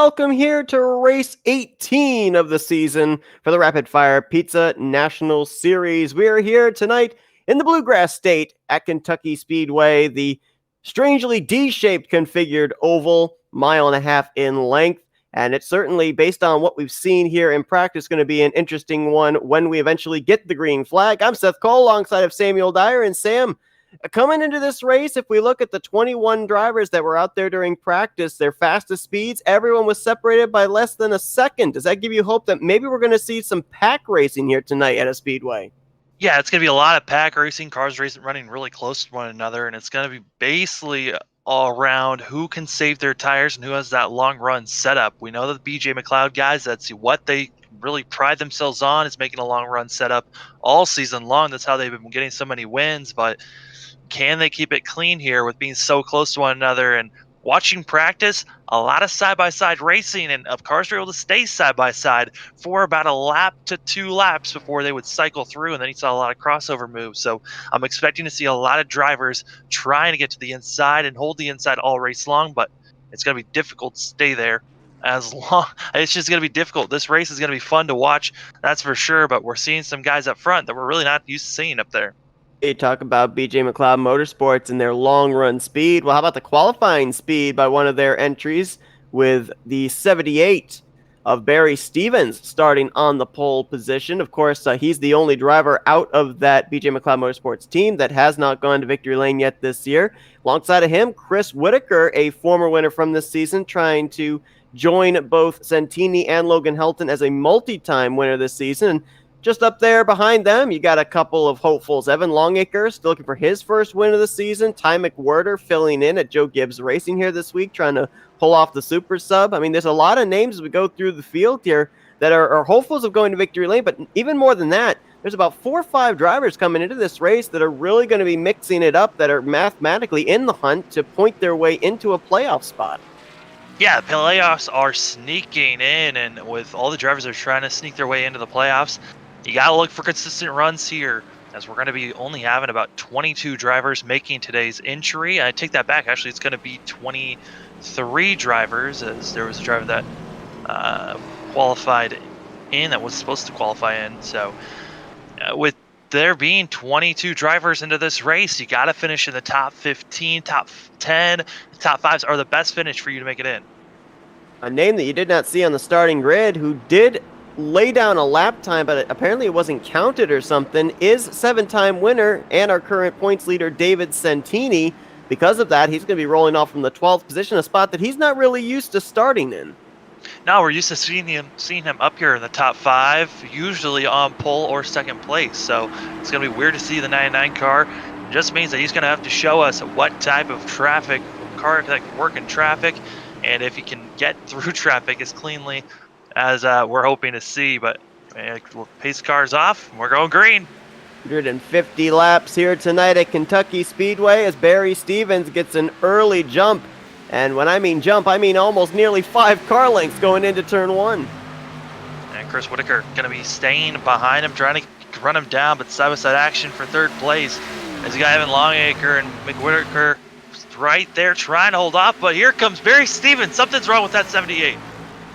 welcome here to race 18 of the season for the Rapid Fire Pizza National Series. We are here tonight in the Bluegrass State at Kentucky Speedway, the strangely D-shaped configured oval, mile and a half in length. And it's certainly, based on what we've seen here in practice, going to be an interesting one when we eventually get the green flag. I'm Seth Cole alongside of Samuel Dyer. And Sam, coming into this race, if we look at the 21 drivers that were out there during practice, their fastest speeds, everyone was separated by less than a second. Does that give you hope that maybe we're going to see some pack racing here tonight at a speedway? Yeah, it's going to be a lot of pack racing, cars racing, running really close to one another, and it's going to be basically all around who can save their tires and who has that long run setup. We know that the BJ McLeod guys, that's what they really pride themselves on, is making a long run setup all season long. That's how they've been getting so many wins, but can they keep it clean here with being so close to one another? And watching practice, a lot of side-by-side racing, and of cars were able to stay side-by-side for about a lap to 2 laps before they would cycle through, and then you saw a lot of crossover moves. So I'm expecting to see a lot of drivers trying to get to the inside and hold the inside all race long, but it's going to be difficult to stay there as long. It's just going to be difficult. This race is going to be fun to watch, that's for sure, but we're seeing some guys up front that we're really not used to seeing up there. You talk about BJ McLeod Motorsports and their long run speed. Well, how about the qualifying speed by one of their entries with the 78 of Barry Stevens starting on the pole position? Of course, he's the only driver out of that BJ McLeod Motorsports team that has not gone to victory lane yet this year. Alongside of him, Chris Whitaker, a former winner from this season, trying to join both Santini and Logan Helton as a multi-time winner this season. And just up there behind them, you got a couple of hopefuls. Evan Longacre still looking for his first win of the season. Ty McWhirter filling in at Joe Gibbs Racing here this week, trying to pull off the super sub. I mean, there's a lot of names as we go through the field here that are hopefuls of going to victory lane, but even more than that, there's about 4 or 5 drivers coming into this race that are really going to be mixing it up, that are mathematically in the hunt to point their way into a playoff spot. Yeah, the playoffs are sneaking in, and with all the drivers that are trying to sneak their way into the playoffs, you got to look for consistent runs here, as we're going to be only having about 22 drivers making today's entry. I take that back. Actually, it's going to be 23 drivers, as there was a driver that qualified in that was supposed to qualify in. So with there being 22 drivers into this race, you got to finish in the top 15, top 10, top 5s are the best finish for you to make it in. A name that you did not see on the starting grid, who did lay down a lap time, but apparently it wasn't counted or something, is 7-time winner and our current points leader, David Santini. Because of that, he's going to be rolling off from the 12th position, a spot that he's not really used to starting in. No, we're used to seeing him up here in the top 5, usually on pole or second place. So it's going to be weird to see the 99 car. It just means that he's going to have to show us what type of traffic car that can work in traffic, and if he can get through traffic as cleanly as we're hoping to see. But we'll pace cars off, and we're going green. 150 laps here tonight at Kentucky Speedway as Barry Stevens gets an early jump. And when I mean jump, I mean almost nearly 5 car lengths going into turn 1. And Chris Whitaker going to be staying behind him, trying to run him down, but side-by-side action for 3rd place. As you got Evan Longacre and McWhirter right there trying to hold off, but here comes Barry Stevens. Something's wrong with that 78.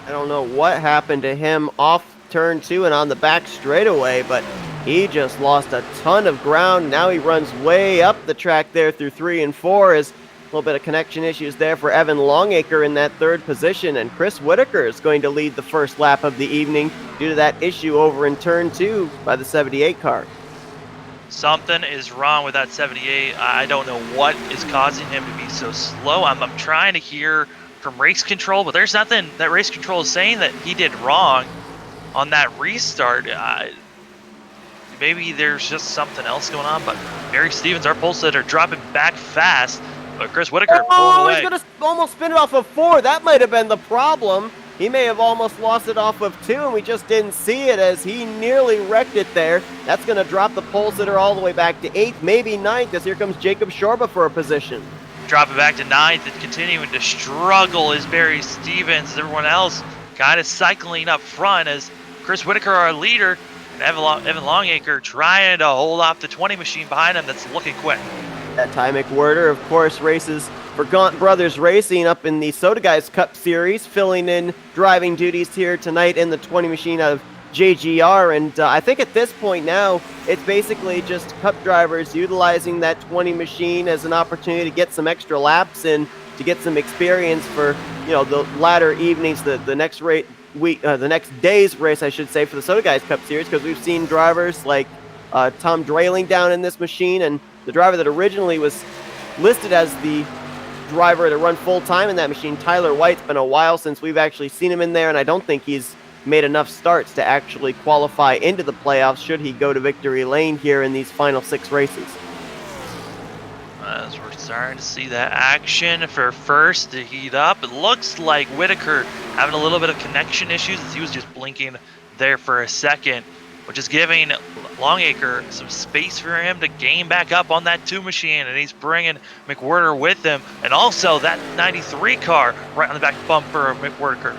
I don't know what happened to him off turn 2 and on the back straightaway, but he just lost a ton of ground. Now he runs way up the track there through 3 and 4 as a little bit of connection issues there for Evan Longacre in that 3rd position, and Chris Whitaker is going to lead the first lap of the evening due to that issue over in turn 2 by the 78 car. Something is wrong with that 78. I don't know what is causing him to be so slow. I'm trying to hear from race control, but there's nothing that race control is saying that he did wrong on that restart. Maybe there's just something else going on, but Barry Stevens, our pole sitter, dropping back fast, but Chris Whitaker pulling away. He's going to almost spin it off of 4. That might have been the problem. He may have almost lost it off of 2, and we just didn't see it as he nearly wrecked it there. That's going to drop the pole sitter all the way back to 8th, maybe 9th, as here comes Jacob Shorba for a position. Dropping back to 9th and continuing to struggle is Barry Stevens. Everyone else kind of cycling up front as Chris Whitaker, our leader, and Evan Longacre trying to hold off the 20 machine behind him that's looking quick. That Ty McWhirter, of course, races for Gaunt Brothers Racing up in the Soda Guys Cup Series, filling in driving duties here tonight in the 20 machine out of JGR. And I think at this point now, it's basically just Cup drivers utilizing that 20 machine as an opportunity to get some extra laps in, to get some experience for, you know, the latter evenings, the next the next day's race, I should say, for the Soda Guys Cup Series, because we've seen drivers like Tom Drayling down in this machine, and the driver that originally was listed as the driver to run full-time in that machine, Tyler White's been a while since we've actually seen him in there, and I don't think he's made enough starts to actually qualify into the playoffs should he go to victory lane here in these final 6 races. As we're starting to see that action for first to heat up, it looks like Whitaker having a little bit of connection issues as he was just blinking there for a second, which is giving Longacre some space for him to gain back up on that 2 machine, and he's bringing McWhirter with him, and also that 93 car right on the back bumper of McWhirter.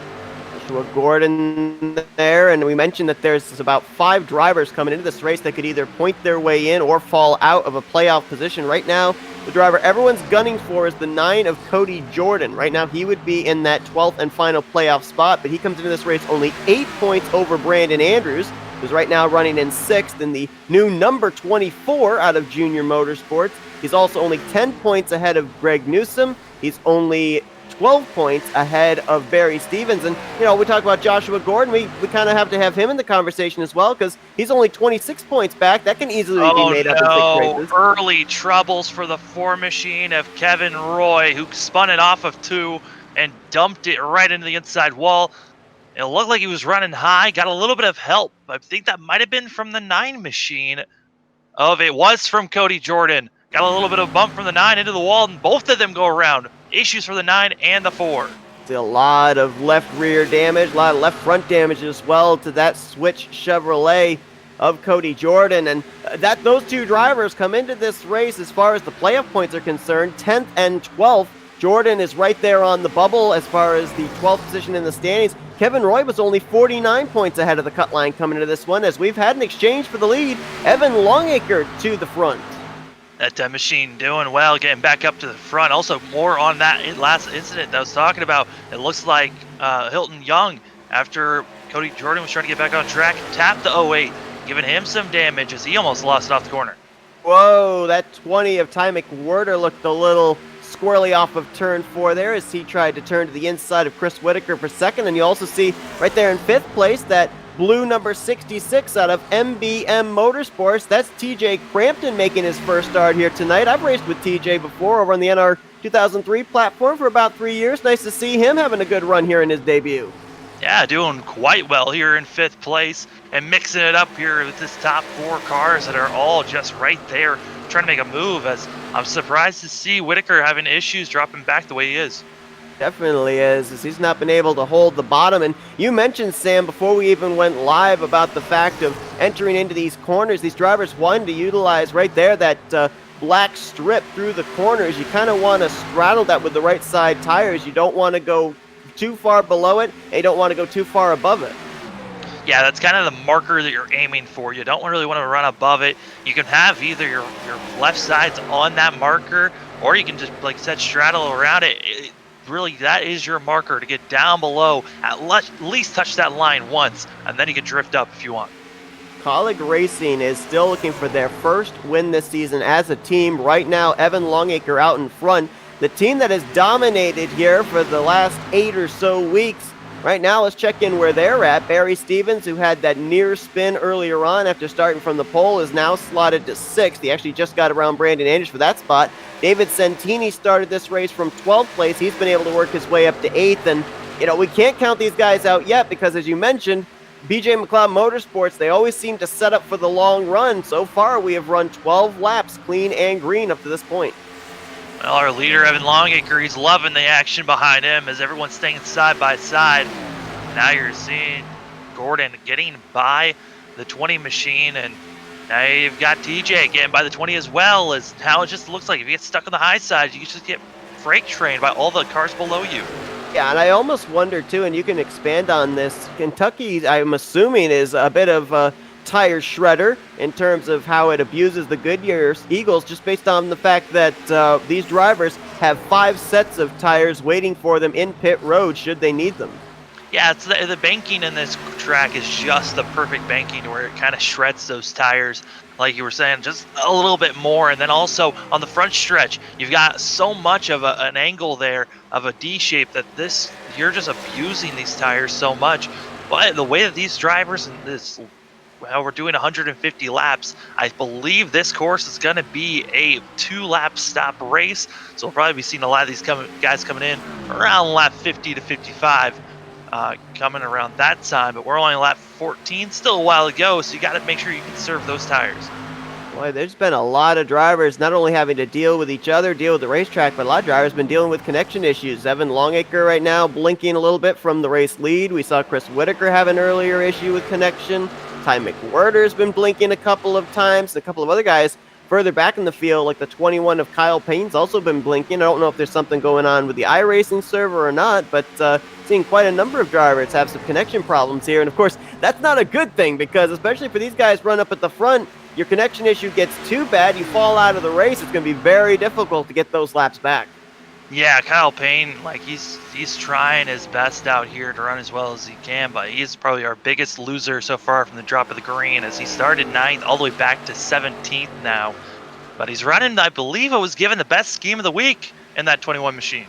Joshua Gordon there, and we mentioned that there's about 5 drivers coming into this race that could either point their way in or fall out of a playoff position. Right now, the driver everyone's gunning for is the 9 of Cody Jordan. Right now, he would be in that 12th and final playoff spot, but he comes into this race only 8 points over Brandon Andrews, who's right now running in 6th in the new number 24 out of Junior Motorsports. He's also only 10 points ahead of Greg Newsom. He's only 12 points ahead of Barry Stevens. And, you know, we talk about Joshua Gordon. We kind of have to have him in the conversation as well, because he's only 26 points back. That can easily be made up in 6 races. Early troubles for the 4 machine of Kevin Roy, who spun it off of 2 and dumped it right into the inside wall. It looked like he was running high, got a little bit of help. I think that might have been from the 9 machine. It was from Cody Jordan. Got a little bit of bump from the 9 into the wall, and both of them go around. Issues for the 9 and the 4. A lot of left rear damage, a lot of left front damage as well to that switch Chevrolet of Cody Jordan. And those 2 drivers come into this race, as far as the playoff points are concerned, 10th and 12th. Jordan is right there on the bubble as far as the 12th position in the standings. Kevin Roy was only 49 points ahead of the cut line coming into this one, as we've had an exchange for the lead. Evan Longacre to the front. That machine doing well, getting back up to the front. Also, more on that last incident that I was talking about. It looks like Hilton Young, after Cody Jordan was trying to get back on track, tapped the 08, giving him some damage as he almost lost it off the corner. Whoa, that 20 of Ty McWhirter looked a little squirrely off of turn 4 there as he tried to turn to the inside of Chris Whitaker for second. And you also see right there in 5th place that blue number 66 out of MBM Motorsports. That's TJ Crampton making his first start here tonight. I've raced with TJ before over on the NR 2003 platform for about 3 years. Nice to see him having a good run here in his debut. Yeah, doing quite well here in 5th place and mixing it up here with this top 4 cars that are all just right there trying to make a move, as I'm surprised to see Whitaker having issues dropping back the way he is. Definitely is, as he's not been able to hold the bottom. And you mentioned, Sam, before we even went live, about the fact of entering into these corners. These drivers wanted to utilize right there that black strip through the corners. You kind of want to straddle that with the right side tires. You don't want to go too far below it, and you don't want to go too far above it. Yeah, that's kind of the marker that you're aiming for. You don't really want to run above it. You can have either your left sides on that marker, or you can just, like I said, straddle around it. Really, that is your marker to get down below, at least touch that line once, and then you can drift up if you want. Colleague Racing is still looking for their first win this season as a team. Right now, Evan Longacre out in front. The team that has dominated here for the last 8 or so weeks. Right now, let's check in where they're at. Barry Stevens, who had that near spin earlier on after starting from the pole, is now slotted to 6th. He actually just got around Brandon Andrews for that spot. David Santini started this race from 12th place. He's been able to work his way up to 8th. And, you know, we can't count these guys out yet because, as you mentioned, BJ McLeod Motorsports, they always seem to set up for the long run. So far, we have run 12 laps, clean and green, up to this point. Well, our leader, Evan Longacre, he's loving the action behind him as everyone's staying side by side. Now you're seeing Gordon getting by the 20 machine, and now you've got TJ getting by the 20 as well. As now it just looks like if you get stuck on the high side, you just get freight trained by all the cars below you. Yeah, and I almost wonder, too, and you can expand on this, Kentucky, I'm assuming, is a bit of tire shredder in terms of how it abuses the Goodyear Eagles, just based on the fact that these drivers have 5 sets of tires waiting for them in pit road should they need them. Yeah, it's the banking in this track is just the perfect banking where it kind of shreds those tires, like you were saying, just a little bit more. And then also on the front stretch, you've got so much of an angle there of a D shape that you're just abusing these tires so much. But the way that these drivers and this well, we're doing 150 laps. I believe this course is going to be a 2-lap stop race. So we'll probably be seeing a lot of these guys coming in around lap 50 to 55, coming around that time. But we're only on lap 14, still a while to go. So you got to make sure you conserve those tires. Boy, there's been a lot of drivers not only having to deal with each other, deal with the racetrack, but a lot of drivers been dealing with connection issues. Evan Longacre right now blinking a little bit from the race lead. We saw Chris Whitaker have an earlier issue with connection. Ty McWhirter's been blinking a couple of times. A couple of other guys further back in the field, like the 21 of Kyle Payne's also been blinking. I don't know if there's something going on with the iRacing server or not, but seeing quite a number of drivers have some connection problems here. And of course, that's not a good thing because especially for these guys run up at the front, your connection issue gets too bad, you fall out of the race, it's going to be very difficult to get those laps back. Yeah, Kyle Payne, like he's trying his best out here to run as well as he can, but he's probably our biggest loser so far from the drop of the green as he started 9th all the way back to 17th now. But he's running, I believe it was given the best scheme of the week in that 21 machine.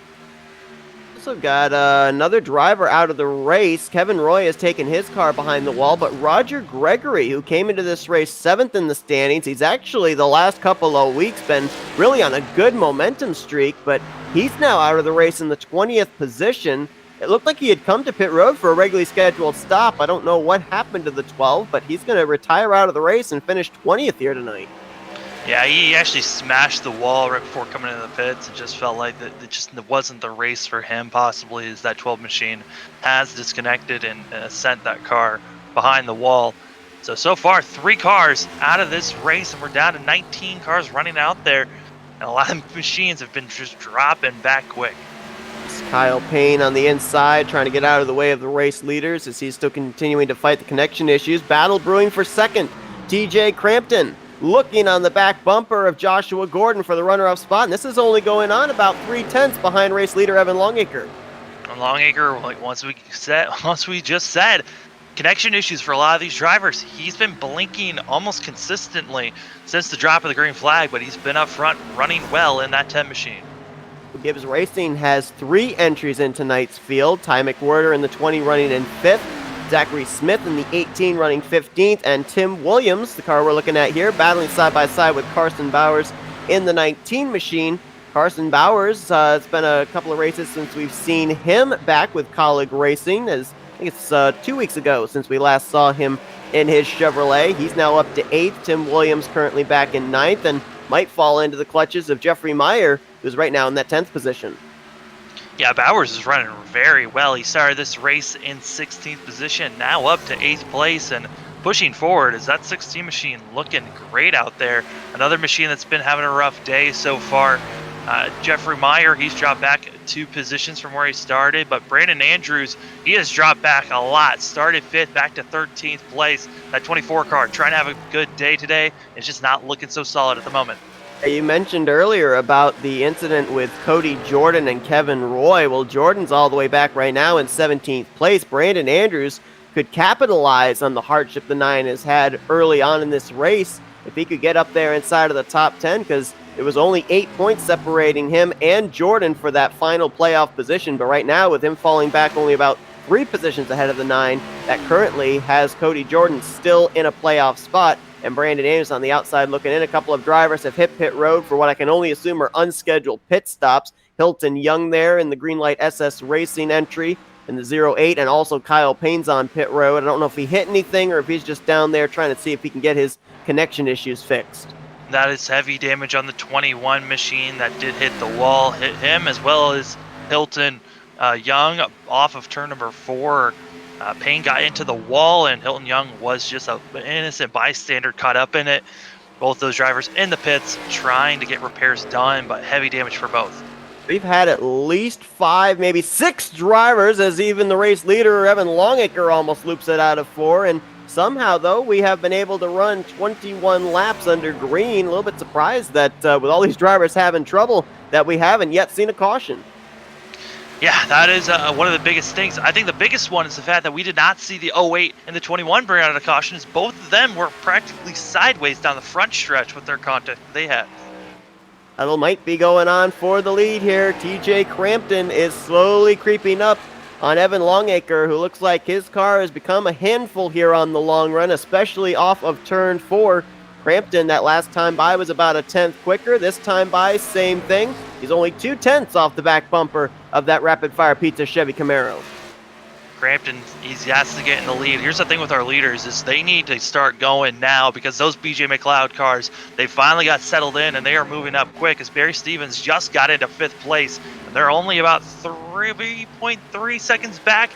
Also got another driver out of the race. Kevin Roy has taken his car behind the wall, but Roger Gregory, who came into this race 7th in the standings, he's actually the last couple of weeks been really on a good momentum streak, but he's now out of the race in the 20th position. It looked like he had come to pit road for a regularly scheduled stop. I don't know what happened to the 12, but he's going to retire out of the race and finish 20th here tonight. Yeah, he actually smashed the wall right before coming into the pits. It just felt like that it just wasn't the race for him, possibly, as that 12 machine has disconnected and sent that car behind the wall. So far, 3 cars out of this race, and we're down to 19 cars running out there. And a lot of machines have been just dropping back quick. It's Kyle Payne on the inside, trying to get out of the way of the race leaders as he's still continuing to fight the connection issues. Battle brewing for second. TJ Crampton looking on the back bumper of Joshua Gordon for the runner-up spot, and this is only going on about 3/10 behind race leader Evan Longacre. And Longacre, like once we just said, connection issues for a lot of these drivers. He's been blinking almost consistently since the drop of the green flag, but he's been up front running well in that 10 machine. Gibbs Racing has 3 entries in tonight's field. Ty McWhirter in the 20 running in 5th. Zachary Smith in the 18 running 15th, and Tim Williams, the car we're looking at here, battling side by side with Carson Bowers in the 19 machine. Carson Bowers, it's been a couple of races since we've seen him back with Colleague Racing, as I think it's 2 weeks ago since we last saw him in his Chevrolet. He's now up to 8th. Tim Williams currently back in 9th and might fall into the clutches of Jeffrey Meyer, who's right now in that 10th position. Yeah, Bowers is running very well. He started this race in 16th position, now up to 8th place and pushing forward. Is that 16 machine looking great out there? Another machine that's been having a rough day so far. Jeffrey Meyer, he's dropped back 2 positions from where he started, but Brandon Andrews, he has dropped back a lot. Started 5th, back to 13th place. That 24 car trying to have a good day today. It's just not looking so solid at the moment. You mentioned earlier about the incident with Cody Jordan and Kevin Roy. Well, Jordan's all the way back right now in 17th place. Brandon Andrews could capitalize on the hardship the 9 has had early on in this race if he could get up there inside of the top 10, because it was only 8 points separating him and Jordan for that final playoff position. But right now, with him falling back only about 3 positions ahead of the 9, that currently has Cody Jordan still in a playoff spot, and Brandon Andrews on the outside looking in. A couple of drivers have hit pit road for what I can only assume are unscheduled pit stops. Hilton Young there in the Greenlight SS Racing entry in the 08, and also Kyle Payne's on pit road. I don't know if he hit anything or if he's just down there trying to see if he can get his connection issues fixed. That is heavy damage on the 21 machine that did hit the wall, hit him as well as Hilton Young off of turn number 4. Payne got into the wall, and Hilton Young was just an innocent bystander caught up in it. Both those drivers in the pits trying to get repairs done, but heavy damage for both. We've had at least 5, maybe 6 drivers, as even the race leader, Evan Longacre, almost loops it out of 4, and Somehow, though, we have been able to run 21 laps under green. A little bit surprised that with all these drivers having trouble, that we haven't yet seen a caution. Yeah, that is one of the biggest things. I think the biggest one is the fact that we did not see the 08 and the 21 bring out of cautions. Both of them were practically sideways down the front stretch with their contact they had. Battle might be going on for the lead here. TJ Crampton is slowly creeping up on Evan Longacre, who looks like his car has become a handful here on the long run, especially off of turn 4. Crampton, that last time by, was about a tenth quicker. This time by, same thing. He's only 2/10 off the back bumper of that Rapid Fire Pizza Chevy Camaro. Crampton, he has to get in the lead. Here's the thing with our leaders is they need to start going now because those BJ McLeod cars, they finally got settled in and they are moving up quick as Barry Stevens just got into 5th place. And they're only about 3.3 seconds back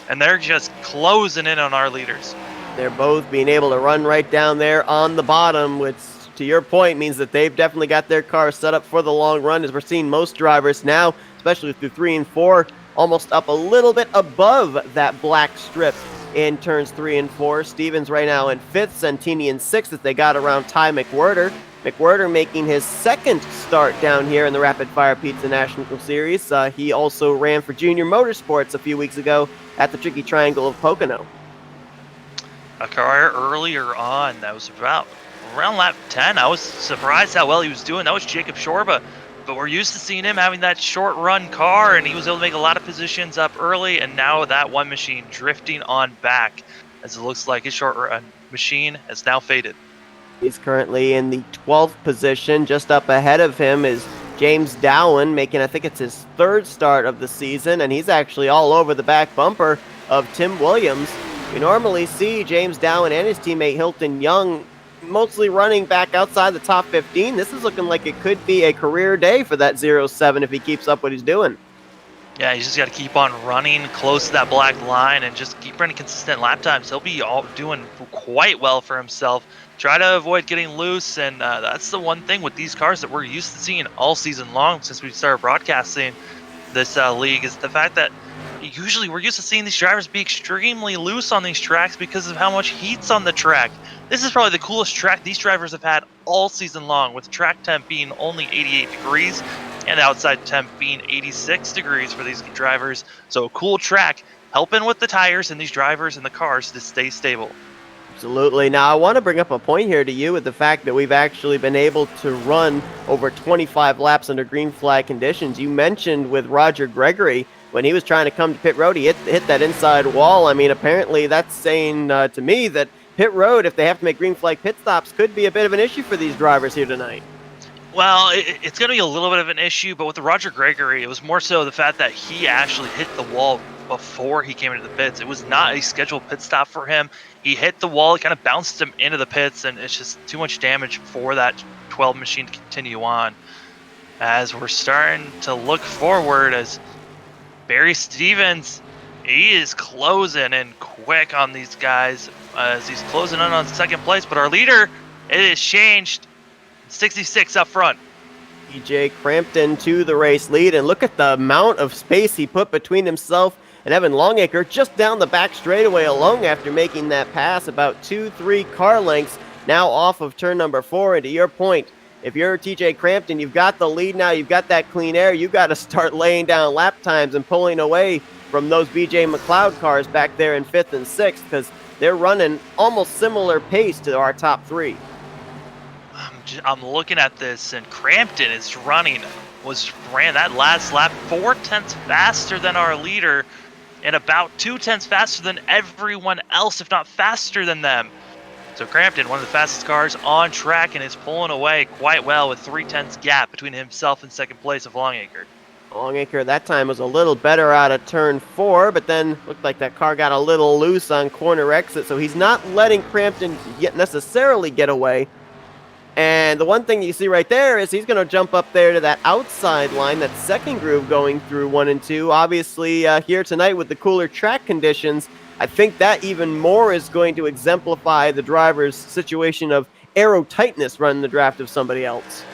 and they're just closing in on our leaders. They're both being able to run right down there on the bottom, which, to your point, means that they've definitely got their cars set up for the long run, as we're seeing most drivers now, especially through 3 and 4, almost up a little bit above that black strip in turns 3 and 4. Stevens right now in 5th, Santini in 6th as they got around Ty McWhirter. McWhirter making his second start down here in the Rapid Fire Pizza National Series. He also ran for Junior Motorsports a few weeks ago at the Tricky Triangle of Pocono. A car earlier on that was about around lap 10. I was surprised how well he was doing. That was Jacob Shorba. But we're used to seeing him having that short run car, and he was able to make a lot of positions up early, and now that one machine drifting on back, as it looks like his short run machine has now faded. He's currently in the 12th position. Just up ahead of him is James Dowan, making, I think it's his 3rd start of the season, and he's actually all over the back bumper of Tim Williams. We normally see James Dowan and his teammate Hilton Young mostly running back outside the top 15. This is looking like it could be a career day for that 07 if he keeps up what he's doing. Yeah, he's just got to keep on running close to that black line and just keep running consistent lap times. He'll be all doing quite well for himself. Try to avoid getting loose, and that's the one thing with these cars that we're used to seeing all season long since we started broadcasting this league is the fact that usually we're used to seeing these drivers be extremely loose on these tracks because of how much heat's on the track. This is probably the coolest track these drivers have had all season long, with track temp being only 88 degrees and outside temp being 86 degrees for these drivers. So a cool track helping with the tires and these drivers and the cars to stay stable. Absolutely. Now, I want to bring up a point here to you with the fact that we've actually been able to run over 25 laps under green flag conditions. You mentioned with Roger Gregory, when he was trying to come to pit road, he hit that inside wall. I mean, apparently that's saying to me that pit road, if they have to make green flag pit stops, could be a bit of an issue for these drivers here tonight. Well, it's going to be a little bit of an issue, but with the Roger Gregory, it was more so the fact that he actually hit the wall before he came into the pits. It was not a scheduled pit stop for him. He hit the wall, it kind of bounced him into the pits, and it's just too much damage for that 12 machine to continue on. As we're starting to look forward, as Barry Stevens, he is closing in quick on these guys as he's closing in on second place, but our leader, it has changed. 66 up front. TJ Crampton to the race lead, and look at the amount of space he put between himself and Evan Longacre just down the back straightaway alone after making that pass, about 2-3 car lengths now off of turn number 4. And to your point, if you're TJ Crampton, you've got the lead now, you've got that clean air, you've got to start laying down lap times and pulling away from those BJ McLeod cars back there in 5th and 6th, because they're running almost similar pace to our top 3. I'm looking at this, and Crampton ran that last lap 4/10 faster than our leader, and about 2/10 faster than everyone else, if not faster than them. So Crampton, one of the fastest cars on track, and is pulling away quite well with 3/10 gap between himself and second place of Longacre. Longacre that time was a little better out of turn 4, but then looked like that car got a little loose on corner exit, so he's not letting Crampton yet necessarily get away. And the one thing you see right there is he's going to jump up there to that outside line, that second groove going through 1 and 2. Obviously, here tonight with the cooler track conditions, I think that even more is going to exemplify the driver's situation of aero tightness running the draft of somebody else.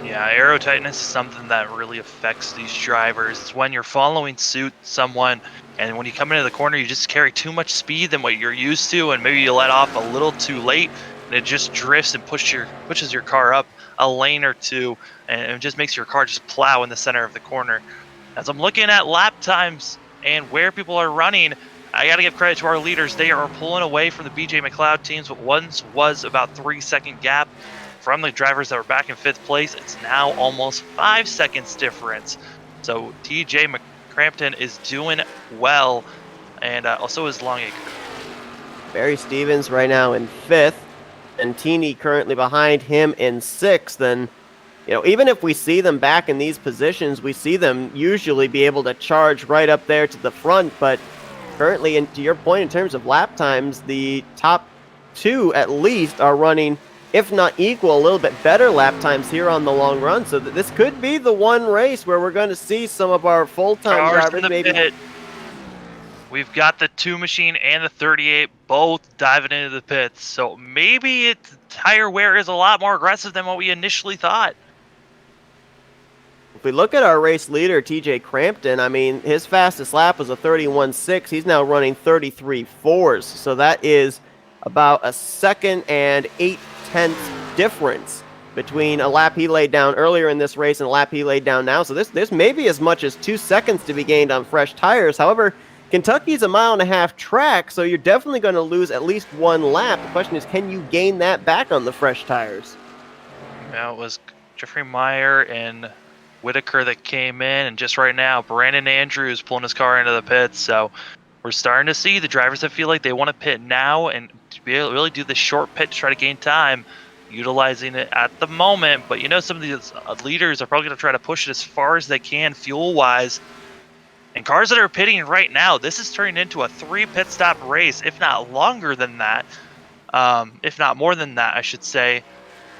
Yeah, aero tightness is something that really affects these drivers. It's when you're following suit someone, and when you come into the corner, you just carry too much speed than what you're used to, and maybe you let off a little too late, and it just drifts and pushes your car up a lane or two, and it just makes your car just plow in the center of the corner. As I'm looking at lap times and where people are running, I got to give credit to our leaders. They are pulling away from the BJ McLeod teams. What once was about 3 second gap from the drivers that were back in fifth place, it's now almost 5 seconds difference. So TJ Crampton is doing well, and also is Longacre. Barry Stevens right now in fifth, and Teeny currently behind him in sixth. And even if we see them back in these positions, we see them usually be able to charge right up there to the front. But currently, and to your point, in terms of lap times, the top two at least are running, if not equal, a little bit better lap times here on the long run. So that this could be the one race where we're going to see some of our full-time Cars in drivers the maybe. pit. We've got the 2 machine and the 38 both diving into the pits. So maybe tire wear is a lot more aggressive than what we initially thought. If we look at our race leader, TJ Crampton, I mean, his fastest lap was a 31.6. He's now running 33.4s. So that is about a second and 8/10 difference between a lap he laid down earlier in this race and a lap he laid down now. So this may be as much as 2 seconds to be gained on fresh tires. However, Kentucky's a mile-and-a-half track, so you're definitely going to lose at least one lap. The question is, can you gain that back on the fresh tires? Yeah, it was Jeffrey Meyer and Whitaker that came in, and just right now, Brandon Andrews pulling his car into the pits. So we're starting to see the drivers that feel like they want to pit now and to be able to really do the short pit to try to gain time, utilizing it at the moment. But some of these leaders are probably going to try to push it as far as they can fuel-wise. And cars that are pitting right now, this is turning into a 3 pit stop race, if not longer than that. If not more than that, I should say.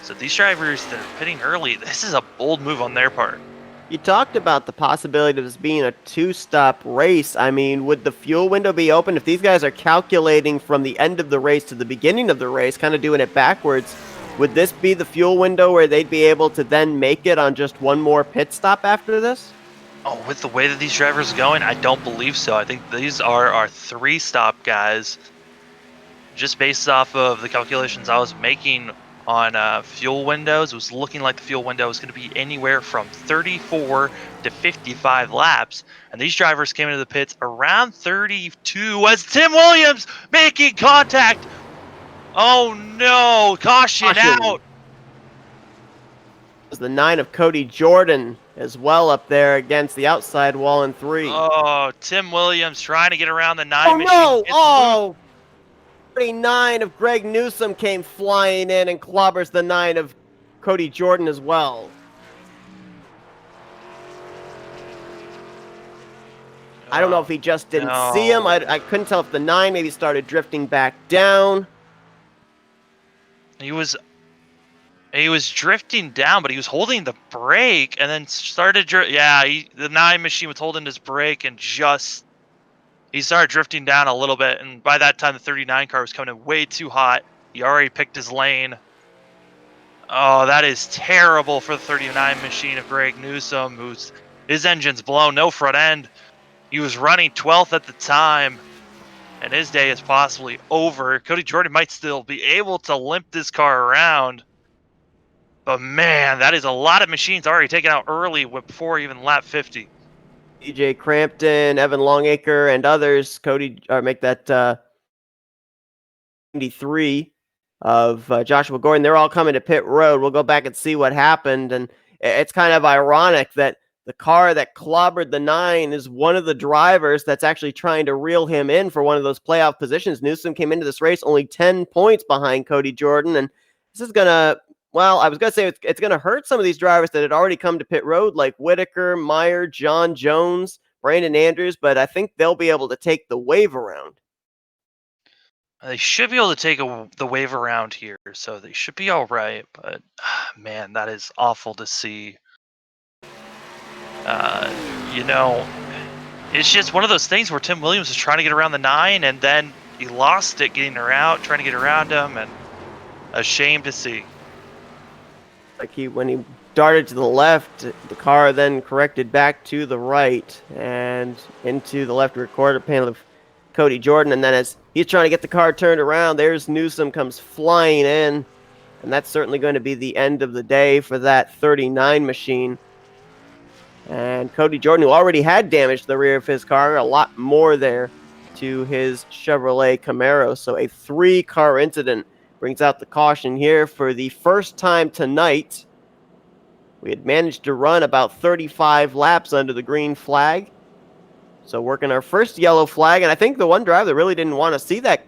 So these drivers that are pitting early, this is a bold move on their part. You talked about the possibility of this being a two-stop race. I mean, would the fuel window be open if these guys are calculating from the end of the race to the beginning of the race, kind of doing it backwards? Would this be the fuel window where they'd be able to then make it on just one more pit stop after this? Oh, with the way that these drivers are going, I don't believe so. I think these are our 3-stop guys. Just based off of the calculations I was making on fuel windows, it was looking like the fuel window was going to be anywhere from 34 to 55 laps. And these drivers came into the pits around 32 as Tim Williams making contact. Oh no, caution out. The 9 of Cody Jordan as well up there against the outside wall in 3. Oh, Tim Williams trying to get around the 9 machine. No! Oh! 39 of Greg Newsom came flying in and clobbers the 9 of Cody Jordan as well. I don't know if he just didn't see him. I couldn't tell if the 9 maybe started drifting back down. He was drifting down, but he was holding the brake and then started. The 9 machine was holding his brake and he started drifting down a little bit. And by that time, the 39 car was coming in way too hot. He already picked his lane. Oh, that is terrible for the 39 machine of Greg Newsom, his engine's blown, no front end. He was running 12th at the time, and his day is possibly over. Cody Jordan might still be able to limp this car around. But man, that is a lot of machines already taken out early before even lap 50. DJ Crampton, Evan Longacre, and others. Cody make that 93 of Joshua Gordon. They're all coming to pit road. We'll go back and see what happened. And it's kind of ironic that the car that clobbered the 9 is one of the drivers that's actually trying to reel him in for one of those playoff positions. Newsom came into this race only 10 points behind Cody Jordan. And this is going to, well, I was going to say it's going to hurt some of these drivers that had already come to pit road, like Whitaker, Meyer, John Jones, Brandon Andrews, but I think they'll be able to take the wave around. They should be able to take the wave around here, so they should be all right. But, man, that is awful to see. It's just one of those things where Tim Williams was trying to get around the 9, and then he lost it getting trying to get around him, and a shame to see. Like when he started to the left. The car then corrected back to the right and into the left rear quarter panel of Cody Jordan. And then as he's trying to get the car turned around, there's Newsom comes flying in. And that's certainly going to be the end of the day for that 39 machine. And Cody Jordan, who already had damage to the rear of his car, a lot more there to his Chevrolet Camaro. So a 3-car incident brings out the caution here for the first time tonight. We had managed to run about 35 laps under the green flag. So working our first yellow flag, and I think the one driver that really didn't want to see that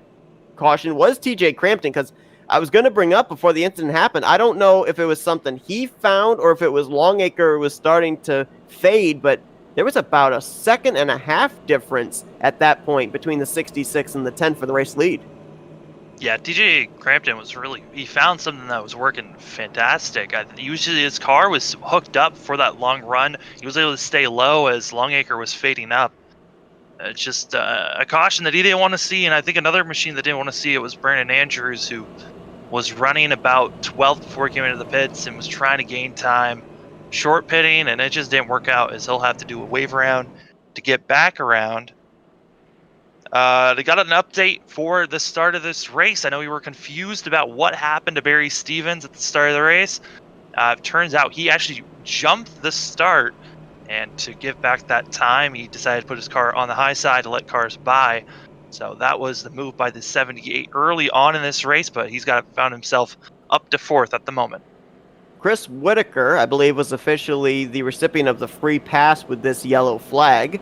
caution was TJ Crampton, because I was going to bring up before the incident happened, I don't know if it was something he found or if it was Longacre was starting to fade, but there was about a second and a half difference at that point between the 66 and the 10 for the race lead. Yeah, TJ Crampton he found something that was working fantastic. Usually his car was hooked up for that long run. He was able to stay low as Longacre was fading up. It's just a caution that he didn't want to see, and I think another machine that didn't want to see it was Brandon Andrews, who was running about 12th before he came into the pits and was trying to gain time, short pitting, and it just didn't work out, as he'll have to do a wave around to get back around. They got an update for the start of this race. I know we were confused about what happened to Barry Stevens at the start of the race. Turns out he actually jumped the start, and to give back that time, he decided to put his car on the high side to let cars by. So that was the move by the 78 early on in this race, but he's found himself up to 4th at the moment. Chris Whitaker, I believe, was officially the recipient of the free pass with this yellow flag.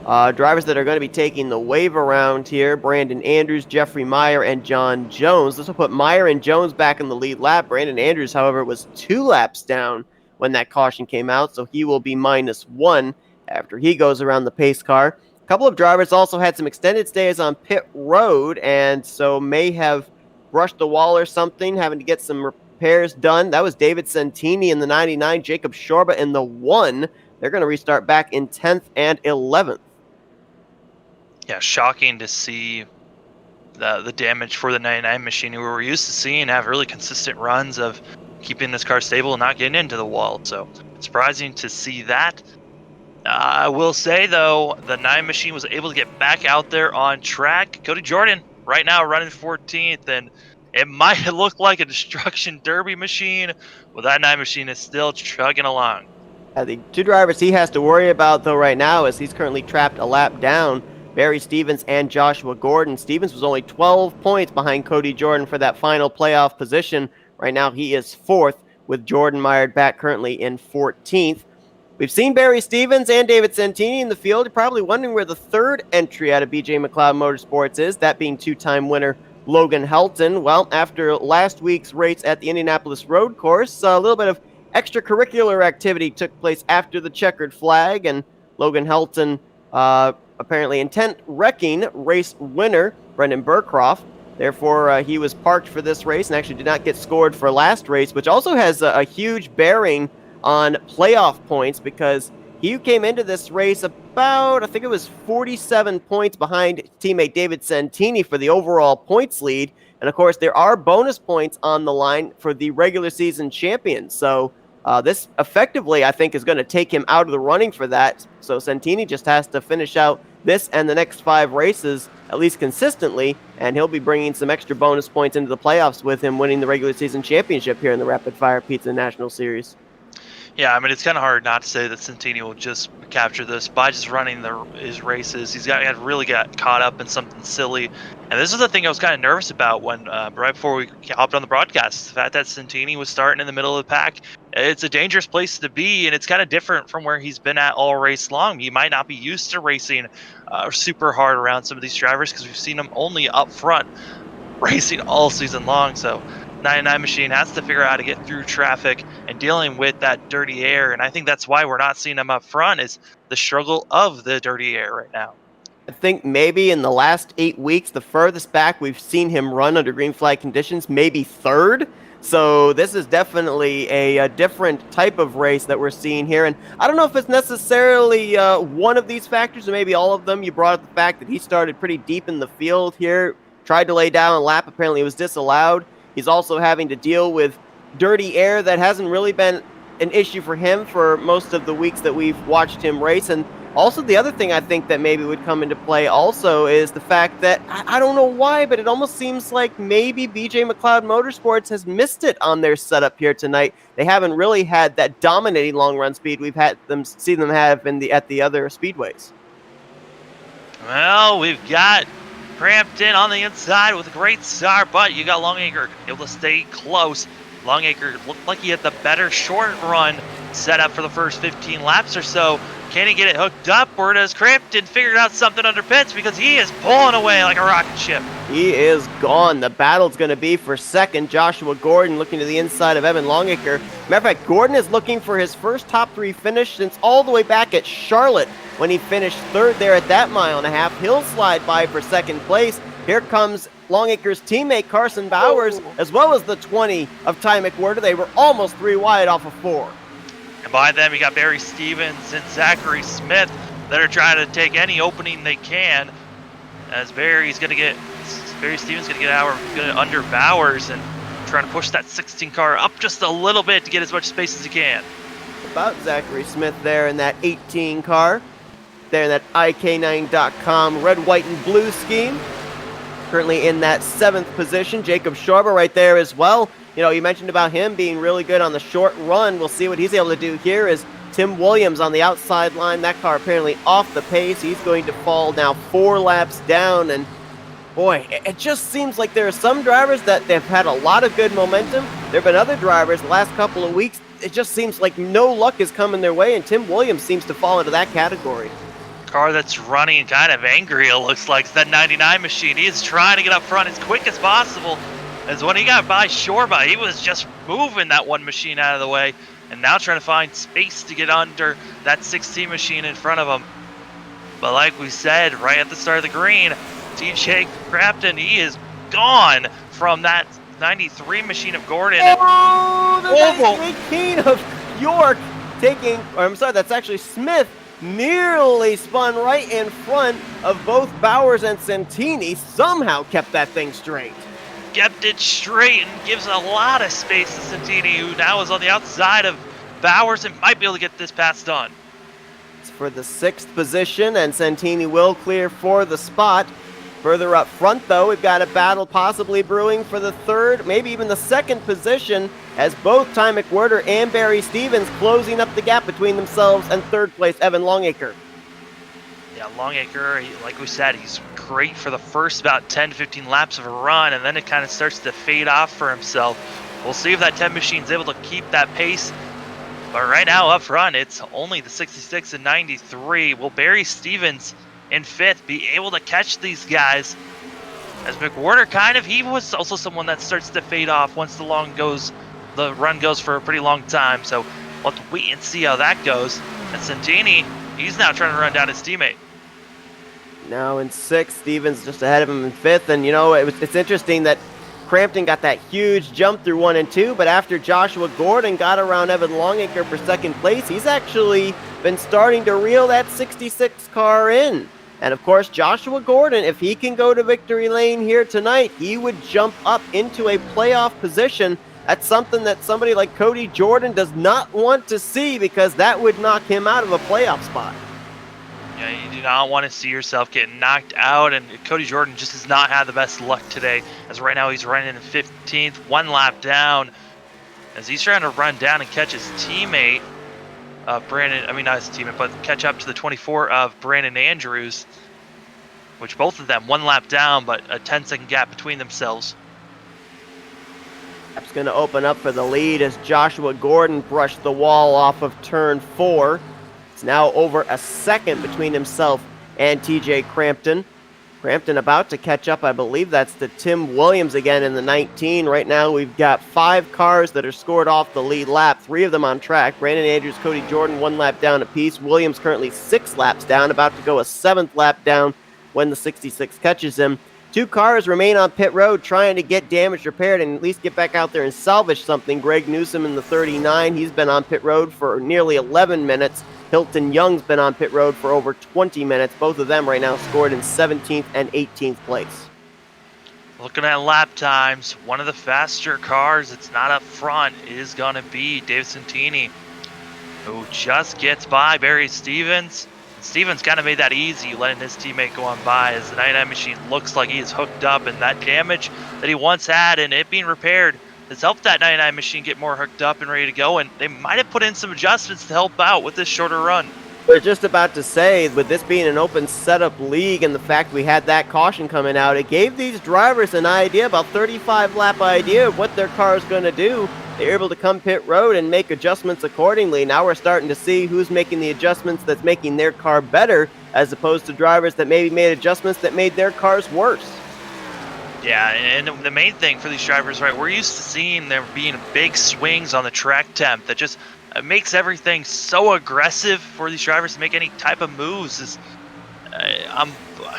Drivers that are going to be taking the wave around here: Brandon Andrews, Jeffrey Meyer, and John Jones. This will put Meyer and Jones back in the lead lap. Brandon Andrews, however, was 2 laps down when that caution came out, so he will be -1 after he goes around the pace car. A couple of drivers also had some extended stays on pit road, and so may have brushed the wall or something, having to get some repairs done. That was David Santini in the 99, Jacob Shorba in the 1. They're going to restart back in 10th and 11th. Yeah, shocking to see the damage for the 99 machine, who we're used to seeing have really consistent runs of keeping this car stable and not getting into the wall. So surprising to see that. I will say, though, the 9 machine was able to get back out there on track. Cody Jordan right now running 14th, and it might look like a destruction derby machine, but that 9 machine is still chugging along. The 2 drivers he has to worry about, though, right now, is he's currently trapped a lap down: Barry Stevens and Joshua Gordon. Stevens was only 12 points behind Cody Jordan for that final playoff position. Right now he is 4th, with Jordan mired back currently in 14th. We've seen Barry Stevens and David Santini in the field. You're probably wondering where the 3rd entry out of BJ McLeod Motorsports is, that being 2-time winner Logan Helton. Well, after last week's race at the Indianapolis Road Course, a little bit of extracurricular activity took place after the checkered flag, and Logan Helton apparently intent wrecking race winner Brendan Burcroft. Therefore, he was parked for this race and actually did not get scored for last race, which also has a huge bearing on playoff points, because he came into this race about, I think it was 47 points behind teammate David Santini for the overall points lead. And of course, there are bonus points on the line for the regular season champion. So this effectively, I think, is going to take him out of the running for that. So Santini just has to finish out this and the next 5 races, at least consistently, and he'll be bringing some extra bonus points into the playoffs with him winning the regular season championship here in the Rapid Fire Pizza National Series. Yeah, I mean, it's kind of hard not to say that Santini will just capture this by just running his races. He's really got caught up in something silly. And this is the thing I was kind of nervous about when right before we hopped on the broadcast. The fact that Santini was starting in the middle of the pack. It's a dangerous place to be, and it's kind of different from where he's been at all race long. He might not be used to racing super hard around some of these drivers, because we've seen him only up front racing all season long. So 99 machine has to figure out how to get through traffic and dealing with that dirty air, and I think that's why we're not seeing him up front, is the struggle of the dirty air right now. I think maybe in the last 8 weeks, the furthest back we've seen him run under green flag conditions, maybe 3rd. So this is definitely a different type of race that we're seeing here. And I don't know if it's necessarily one of these factors or maybe all of them. You brought up the fact that he started pretty deep in the field here, tried to lay down a lap. Apparently it was disallowed. He's also having to deal with dirty air that hasn't really been an issue for him for most of the weeks that we've watched him race. And also, the other thing I think that maybe would come into play also is the fact that I don't know why, but it almost seems like maybe BJ McLeod Motorsports has missed it on their setup here tonight. They haven't really had that dominating long run speed we've had them see them have at the other speedways. Well, we've got Crampton on the inside with a great start, but you got Longacre able to stay close. Longacre looked like he had the better short run set up for the first 15 laps or so. Can he get it hooked up, or does Crampton figure out something under pits, because he is pulling away like a rocket ship? He is gone. The battle's going to be for second. Joshua Gordon looking to the inside of Evan Longacre. Matter of fact, Gordon is looking for his first top 3 finish since all the way back at Charlotte when he finished third there at that mile and a half. He'll slide by for second place. Here comes Longacre's teammate Carson Bowers, as well as the 20 of Ty McWhirter. They were almost 3 wide off of 4. And behind them, you got Barry Stevens and Zachary Smith that are trying to take any opening they can. As Barry Stevens going to get under Bowers and trying to push that 16 car up just a little bit to get as much space as he can. About Zachary Smith there in that 18 car, there in that IK9.com red, white, and blue scheme. Currently in that 7th position. Jacob Schorber right there as well. You know, you mentioned about him being really good on the short run. We'll see what he's able to do here as Tim Williams on the outside line. That car apparently off the pace. He's going to fall now 4 laps down. And boy, it just seems like there are some drivers that they've had a lot of good momentum. There have been other drivers the last couple of weeks, it just seems like no luck is coming their way, and Tim Williams seems to fall into that category. Car that's running kind of angry, it looks like. It's that 99 machine. He is trying to get up front as quick as possible. As when he got by Shorba, he was just moving that one machine out of the way, and now trying to find space to get under that 16 machine in front of him. But like we said right at the start of the green, TJ Crampton, he is gone from that 93 machine of Gordon. Oh, the 18 of York that's actually Smith, nearly spun right in front of both Bowers and Santini. Somehow kept that thing straight. Kept it straight and gives a lot of space to Santini, who now is on the outside of Bowers and might be able to get this pass done. It's for the 6th position, and Santini will clear for the spot. Further up front, though, we've got a battle possibly brewing for the 3rd, maybe even the 2nd position, as both Ty McWhirter and Barry Stevens closing up the gap between themselves and 3rd place Evan Longacre. Yeah, Longacre, like we said, he's great for the first about 10 to 15 laps of a run, and then it kind of starts to fade off for himself. We'll see if that 10 machine's able to keep that pace. But right now up front, it's only the 66 and 93. Will Barry Stevens in 5th be able to catch these guys? As McWhirter he was also someone that starts to fade off once the run goes for a pretty long time. So we'll have to wait and see how that goes. And Santini, he's now trying to run down his teammate. Now in 6th, Stevens just ahead of him in 5th. And, you know, it's interesting that Crampton got that huge jump through 1 and 2, but after Joshua Gordon got around Evan Longacre for 2nd place, he's actually been starting to reel that 66 car in. And of course, Joshua Gordon, if he can go to victory lane here tonight, he would jump up into a playoff position. That's something that somebody like Cody Jordan does not want to see, because that would knock him out of a playoff spot. Yeah, you do not want to see yourself getting knocked out, and Cody Jordan just has not had the best luck today, as right now he's running in 15th, 1 lap down, as he's trying to run down and catch his teammate, not his teammate, but catch up to the 24 of Brandon Andrews, which both of them 1 lap down, but a 10-second gap between themselves. That's going to open up for the lead as Joshua Gordon brushed the wall off of turn 4. It's now over a second between himself and TJ Crampton. Crampton about to catch up. I believe that's to Tim Williams again in the 19. Right now we've got 5 cars that are scored off the lead lap, 3 of them on track. Brandon Andrews, Cody Jordan, 1 lap down apiece. Williams currently 6 laps down, about to go a 7th lap down when the 66 catches him. 2 cars remain on pit road trying to get damage repaired and at least get back out there and salvage something. Greg Newsom in the 39, he's been on pit road for nearly 11 minutes. Hilton Young's been on pit road for over 20 minutes. Both of them right now scored in 17th and 18th place. Looking at lap times, one of the faster cars that's not up front is going to be Dave Santini. who just gets by Barry Stevens. Stevens kind of made that easy, letting his teammate go on by, as the 99 machine looks like he is hooked up, and that damage that he once had and it being repaired has helped that 99 machine get more hooked up and ready to go, and they might have put in some adjustments to help out with this shorter run. We're just about to say, with this being an open setup league and the fact we had that caution coming out, it gave these drivers an idea, about 35 lap idea of what their car is going to do. They're able to come pit road and make adjustments accordingly. Now we're starting to see who's making the adjustments that's making their car better, as opposed to drivers that maybe made adjustments that made their cars worse. Yeah, and the main thing for these drivers, right, we're used to seeing there being big swings on the track temp that just makes everything so aggressive for these drivers to make any type of moves. I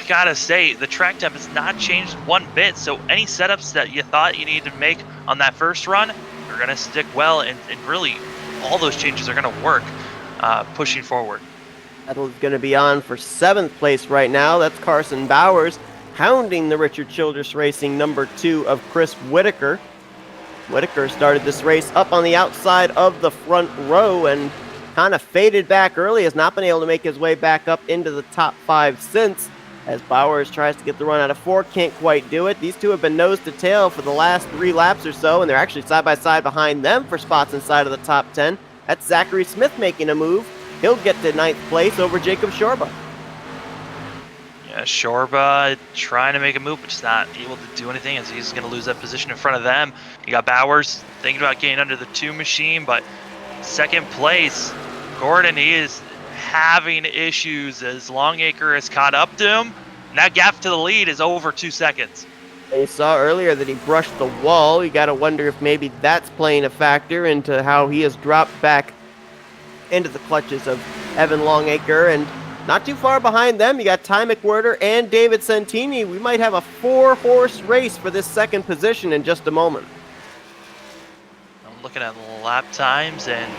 gotta say, the track temp has not changed one bit, so any setups that you thought you needed to make on that first run are gonna stick well, and really all those changes are gonna work pushing forward. Battle's going to be on for 7th place right now. That's Carson Bowers hounding the Richard Childress Racing number 2 of Chris Whitaker. Whitaker started this race up on the outside of the front row and kind of faded back early, has not been able to make his way back up into the top 5 since, as Bowers tries to get the run out of 4, can't quite do it. These two have been nose to tail for the last 3 laps or so, and they're actually side by side behind them for spots inside of the top 10. That's Zachary Smith making a move. He'll get to 9th place over Jacob Shorba. Yeah, Shorba trying to make a move, but just not able to do anything, as he's going to lose that position in front of them. You got Bowers thinking about getting under the 2 machine, but 2nd place, Gordon, he is having issues as Longacre has caught up to him, and that gap to the lead is over 2 seconds. And you saw earlier that he brushed the wall. You got to wonder if maybe that's playing a factor into how he has dropped back into the clutches of Evan Longacre. And not too far behind them, you got Ty McWhirter and David Santini. We might have a 4-horse race for this 2nd position in just a moment. I'm looking at lap times, and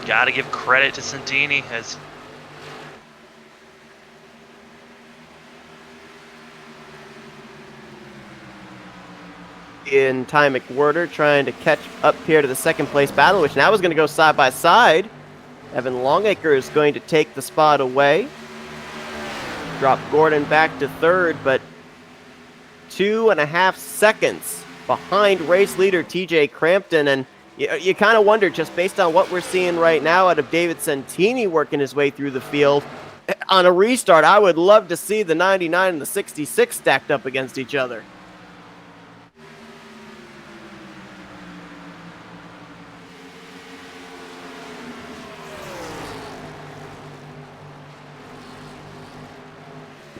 got to give credit to Santini, as in Ty McWhirter trying to catch up here to the 2nd place battle, which now is going to go side by side. Evan Longacre is going to take the spot away. Drop Gordon back to 3rd, but 2.5 seconds behind race leader TJ Crampton. And you kind of wonder, just based on what we're seeing right now out of David Santini working his way through the field, on a restart, I would love to see the 99 and the 66 stacked up against each other.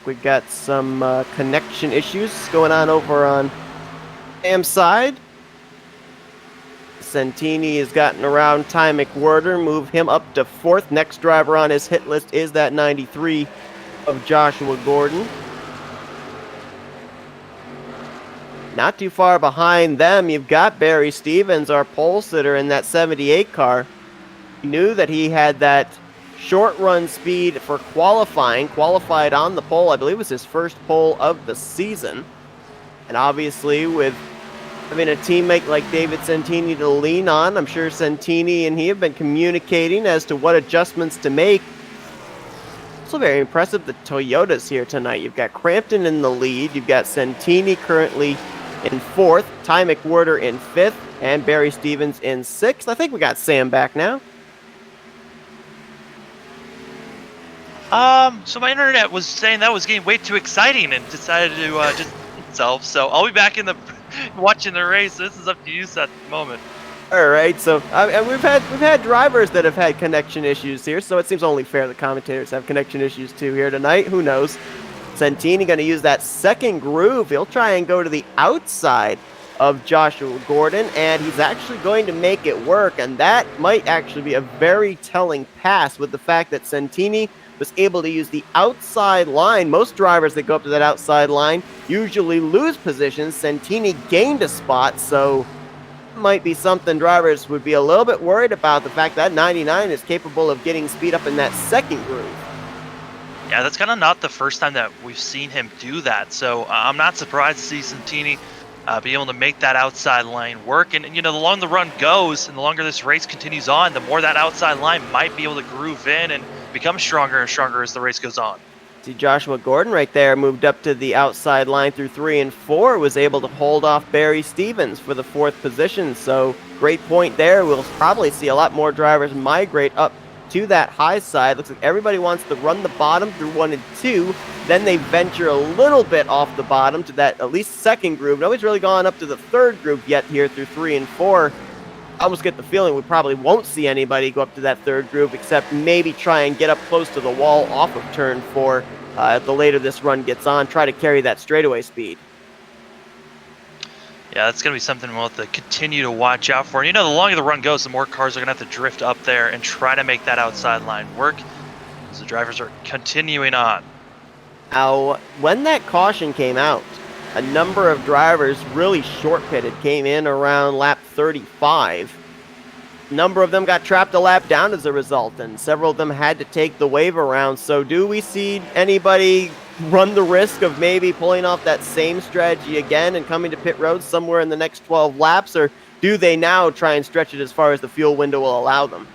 We've got some connection issues going on over on Sam's side. Santini has gotten around Ty McWhirter, move him up to 4th. Next driver on his hit list is that 93 of Joshua Gordon. Not too far behind them, you've got Barry Stevens, our pole sitter in that 78 car. He knew that he had that short run speed for qualified on the pole. I believe it was his first pole of the season. And obviously with having a teammate like David Santini to lean on, I'm sure Santini and he have been communicating as to what adjustments to make. Also very impressive, the Toyotas here tonight. You've got Crampton in the lead. You've got Santini currently in 4th, Ty McWhirter in 5th, and Barry Stevens in 6th. I think we got Sam back now. So my internet was saying that was getting way too exciting and decided to just itself. So I'll be back in the watching the race. This is up to you at the moment. All right, so and we've had drivers that have had connection issues here, so it seems only fair the commentators have connection issues too here tonight. Who knows? Santini going to use that 2nd groove. He'll try and go to the outside of Joshua Gordon, and he's actually going to make it work, and that might actually be a very telling pass with the fact that Santini was able to use the outside line. Most drivers that go up to that outside line usually lose positions. Santini gained a spot, so might be something drivers would be a little bit worried about, the fact that 99 is capable of getting speed up in that 2nd groove. Yeah, that's kind of not the first time that we've seen him do that, so I'm not surprised to see Santini be able to make that outside line work. And the longer the run goes and the longer this race continues on, the more that outside line might be able to groove in and become stronger and stronger as the race goes on. See, Joshua Gordon right there moved up to the outside line through 3 and 4, was able to hold off Barry Stevens for the 4th position. So great point there. We'll probably see a lot more drivers migrate up to that high side. Looks like everybody wants to run the bottom through 1 and 2. Then they venture a little bit off the bottom to that at least second groove. Nobody's really gone up to the third groove yet here through 3 and 4. I almost get the feeling we probably won't see anybody go up to that third groove, except maybe try and get up close to the wall off of turn 4 the later this run gets on, try to carry that straightaway speed. Yeah, that's going to be something we'll have to continue to watch out for. And the longer the run goes, the more cars are going to have to drift up there and try to make that outside line work as the drivers are continuing on. Now, when that caution came out, a number of drivers really short pitted, came in around lap 35. A number of them got trapped a lap down as a result, and several of them had to take the wave around. So do we see anybody run the risk of maybe pulling off that same strategy again and coming to pit road somewhere in the next 12 laps, or do they now try and stretch it as far as the fuel window will allow them?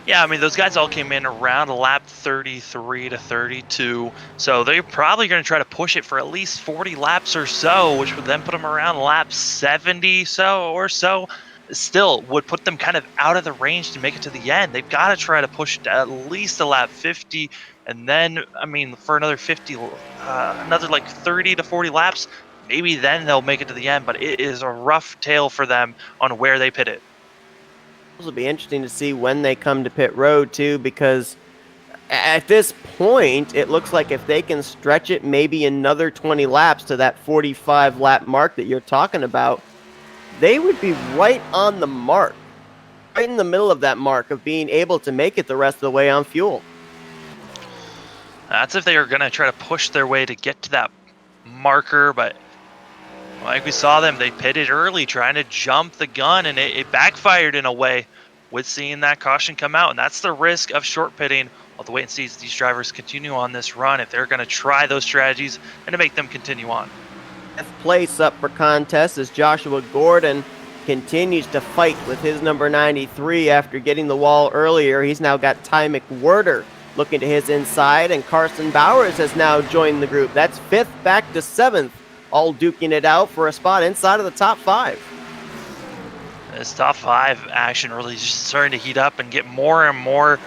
Yeah, I mean, those guys all came in around lap 33 to 32, so they're probably going to try to push it for at least 40 laps or so, which would then put them around lap 70 or so. Still would put them kind of out of the range to make it to the end. They've got to try to push it to at least a lap 50, and then, I mean, for another 50, another like 30 to 40 laps, maybe then they'll make it to the end, but it is a rough tale for them on where they pit it. It'll be interesting to see when they come to pit road too, because at this point it looks like if they can stretch it maybe another 20 laps to that 45 lap mark that you're talking about, they would be right on the mark, right in the middle of that mark of being able to make it the rest of the way on fuel. That's if they are going to try to push their way to get to that marker, but like we saw them, they pitted early trying to jump the gun, and it backfired in a way with seeing that caution come out. And that's the risk of short pitting. We'll have to wait and see as these drivers continue on this run, if they're going to try those strategies and to make them continue on. 10th place up for contest as Joshua Gordon continues to fight with his number 93 after getting the wall earlier. He's now got Ty McWhirter looking to his inside, and Carson Bowers has now joined the group. That's 5th back to 7th. All duking it out for a spot inside of the top 5. This top 5 action really just starting to heat up and get more and more.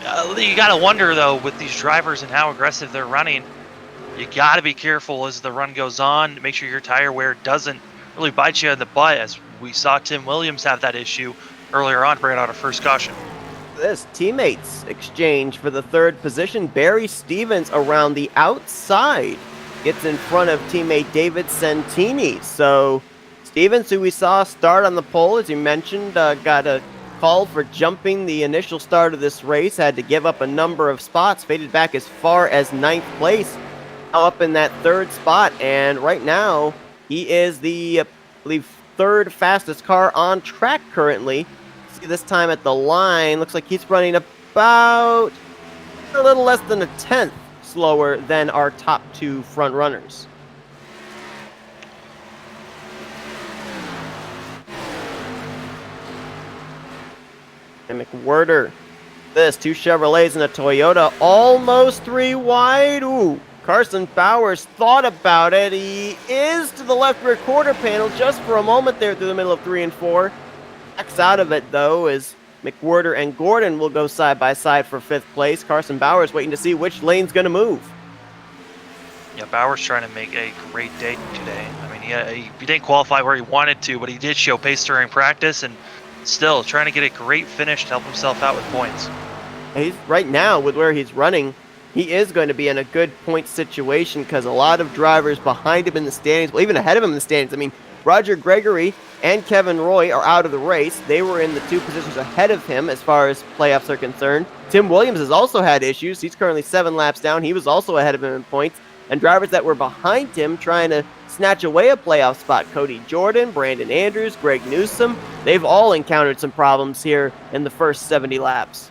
You got to wonder, though, with these drivers and how aggressive they're running, you got to be careful as the run goes on to make sure your tire wear doesn't really bite you in the butt, as we saw Tim Williams have that issue earlier on, bringing out a first caution. This teammates exchange for the 3rd position. Barry Stevens around the outside gets in front of teammate David Santini. So Stevens, who we saw start on the pole, as you mentioned, got a call for jumping the initial start of this race, had to give up a number of spots, faded back as far as 9th place, now up in that 3rd spot, and right now he is the, I believe, 3rd fastest car on track currently. See this time at the line, looks like he's running about a little less than a 10th slower than our top 2 front runners. And McWhirter, this 2 Chevrolets and a Toyota, almost 3 wide. Ooh, Carson Bowers thought about it. He is to the left rear quarter panel just for a moment there through the middle of 3 and 4. Backs out of it though, as McWhirter and Gordon will go side by side for 5th place. Carson Bowers waiting to see which lane's going to move. Yeah, Bowers trying to make a great day today. I mean, he didn't qualify where he wanted to, but he did show pace during practice, and still trying to get a great finish to help himself out with points. He's right now, with where he's running, he is going to be in a good point situation because a lot of drivers behind him in the standings, well, even ahead of him in the standings. I mean, Roger Gregory and Kevin Roy are out of the race. They were in the 2 positions ahead of him as far as playoffs are concerned. Tim Williams has also had issues. He's currently 7 laps down. He was also ahead of him in points. And drivers that were behind him trying to snatch away a playoff spot, Cody Jordan, Brandon Andrews, Greg Newsom, they've all encountered some problems here in the first 70 laps.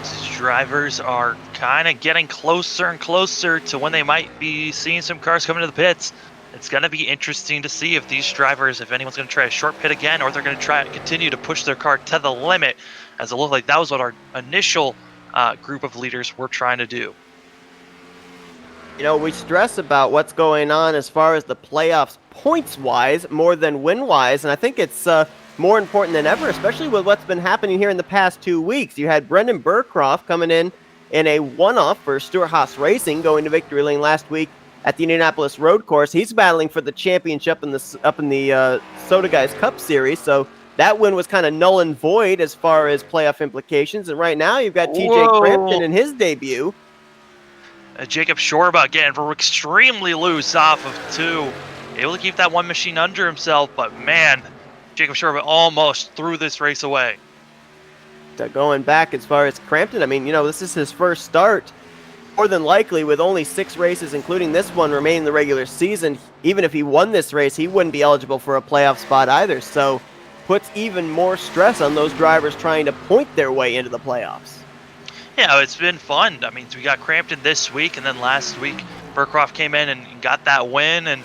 These drivers are kind of getting closer and closer to when they might be seeing some cars coming to the pits. It's going to be interesting to see if these drivers, if anyone's going to try a short pit again, or if they're going to try to continue to push their car to the limit, as it looked like that was what our initial group of leaders were trying to do. You know, we stress about what's going on as far as the playoffs points-wise more than win-wise, and I think it's more important than ever, especially with what's been happening here in the past 2 weeks. You had Brendan Burcroft coming in a one-off for Stewart-Haas Racing, going to victory lane last week at the Indianapolis Road Course. He's battling for the championship up in the Soda Guys Cup Series, so that win was kind of null and void as far as playoff implications. And right now you've got TJ Crampton in his debut. Jacob Shorba getting extremely loose off of 2. Able to keep that one machine under himself, but man, Jacob Shorba almost threw this race away. Going back as far as Crampton, I mean, you know, this is his first start. More than likely, with only 6 races, including this one, remaining in the regular season, even if he won this race, he wouldn't be eligible for a playoff spot either. So, puts even more stress on those drivers trying to point their way into the playoffs. Yeah, it's been fun. I mean, we got Crampton this week, and then last week, Burcroft came in and got that win, and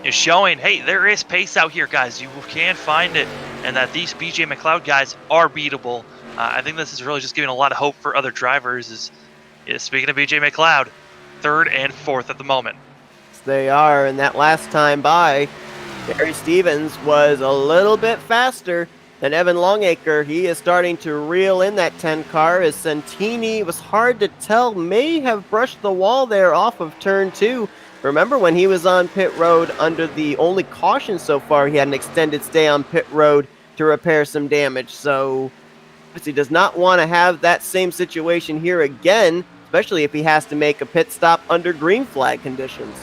is showing, hey, there is pace out here, guys. You can find it, and that these BJ McLeod guys are beatable. I think this is really just giving a lot of hope for other drivers. Speaking of BJ McLeod, 3rd and 4th at the moment. Yes, they are, and that last time by, Barry Stevens was a little bit faster than Evan Longacre. He is starting to reel in that 10 car as Santini, was hard to tell, may have brushed the wall there off of turn 2. Remember when he was on pit road under the only caution so far, he had an extended stay on pit road to repair some damage. So he does not want to have that same situation here again, especially if he has to make a pit stop under green flag conditions.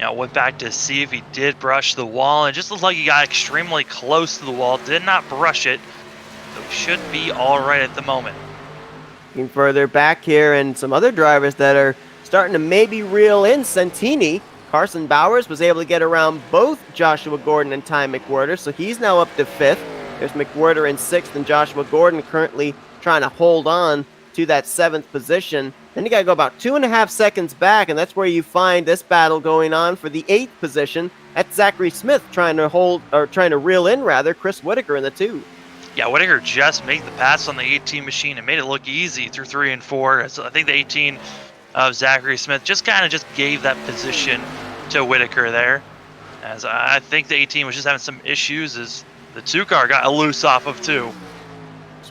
Now, went back to see if he did brush the wall, and just looked like he got extremely close to the wall. Did not brush it, so he should be all right at the moment. Looking further back here, and some other drivers that are starting to maybe reel in. Santini, Carson Bowers was able to get around both Joshua Gordon and Ty McWhirter, so he's now up to 5th. There's McWhirter in 6th, and Joshua Gordon currently trying to hold on to that 7th position. Then you got to go about 2.5 seconds back, and that's where you find this battle going on for the 8th position. That's Zachary Smith trying to reel in Chris Whitaker in the 2. Yeah, Whitaker just made the pass on the 18 machine and made it look easy through 3 and 4. So I think the 18 of Zachary Smith just gave that position to Whitaker there. As I think the 18 was just having some issues as the 2 car got loose off of 2.